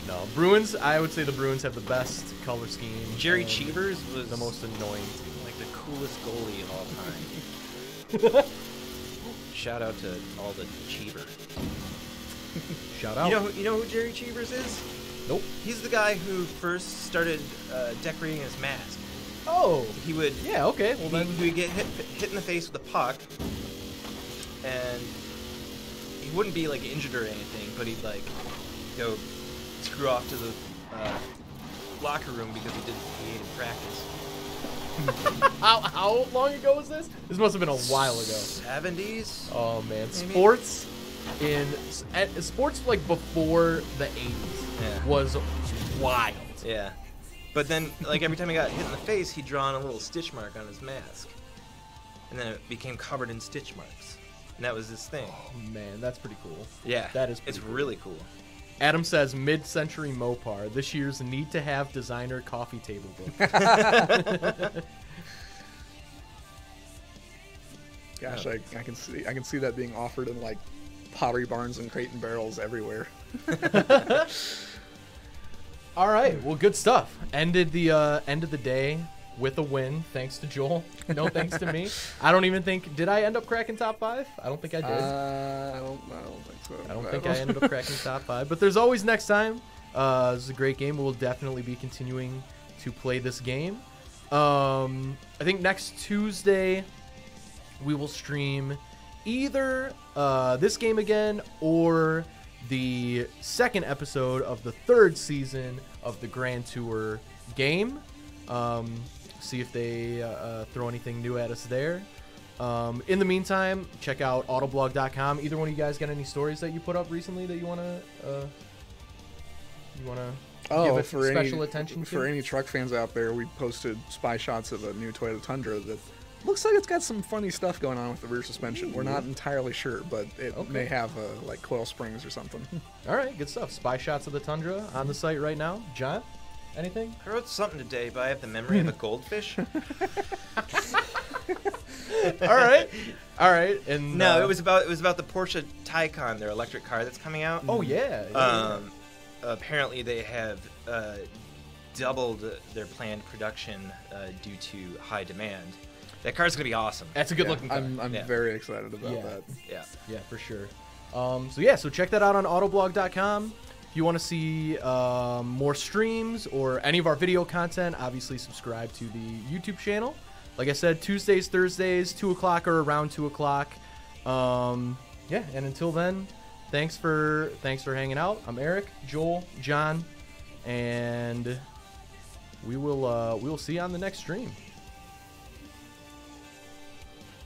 No, Bruins. I would say the Bruins have the best color scheme. Jerry and Cheevers was the most annoying team. like the coolest goalie of all time. Shout out to all the Cheevers. Shout out. You know who Jerry Cheevers is? Nope. He's the guy who first started decorating his mask. Oh. He would Yeah. Okay. Well then. he would get hit in the face with a puck, and he wouldn't be like injured or anything, but he'd like go screw off to the locker room because he hated practice. How long ago was this? This must have been a while ago. 70s. Oh man, Maybe. sports like before the 80s Yeah. was wild. Yeah. But then, like, every time he got hit in the face, he'd draw on a little stitch mark on his mask. And then it became covered in stitch marks. And that was his thing. Oh, man, that's pretty cool. Yeah. That is It's pretty cool. really cool. Adam says mid-century Mopar. This year's need to have designer coffee table book. Gosh, I can see that being offered in like Pottery Barns and Crate and Barrels everywhere. All right, well, good stuff. Ended the day with a win, thanks to Joel. No thanks to me. I don't even think. Did I end up cracking top 5? I don't think I did. I don't think so. I don't think I ended up cracking top 5, but there's always next time. This is a great game. We'll definitely be continuing to play this game. I think next Tuesday we will stream either this game again or the second episode of the 3rd season of the Grand Tour game. See if they throw anything new at us there. In the meantime, check out autoblog.com. Either one of you guys got any stories that you put up recently that you want to give it special attention to? For any truck fans out there, we posted spy shots of a new Toyota Tundra that looks like it's got some funny stuff going on with the rear suspension. We're not entirely sure, but it may have like coil springs or something. All right, good stuff. Spy shots of the Tundra on the site right now. John, anything? I wrote something today, but I have the memory of a goldfish. All right. And No, it was about the Porsche Taycan, their electric car that's coming out. Oh yeah. Apparently they have doubled their planned production due to high demand. That car's gonna be awesome. That's a good looking car. I'm Yeah. very excited about Yeah. that. Yeah. For sure. So check that out on autoblog.com. If you want to see more streams or any of our video content, obviously subscribe to the YouTube channel. Like I said, Tuesdays, Thursdays, 2 o'clock or around 2 o'clock. And until then, thanks for hanging out. I'm Eric, Joel, John, and we will see you on the next stream.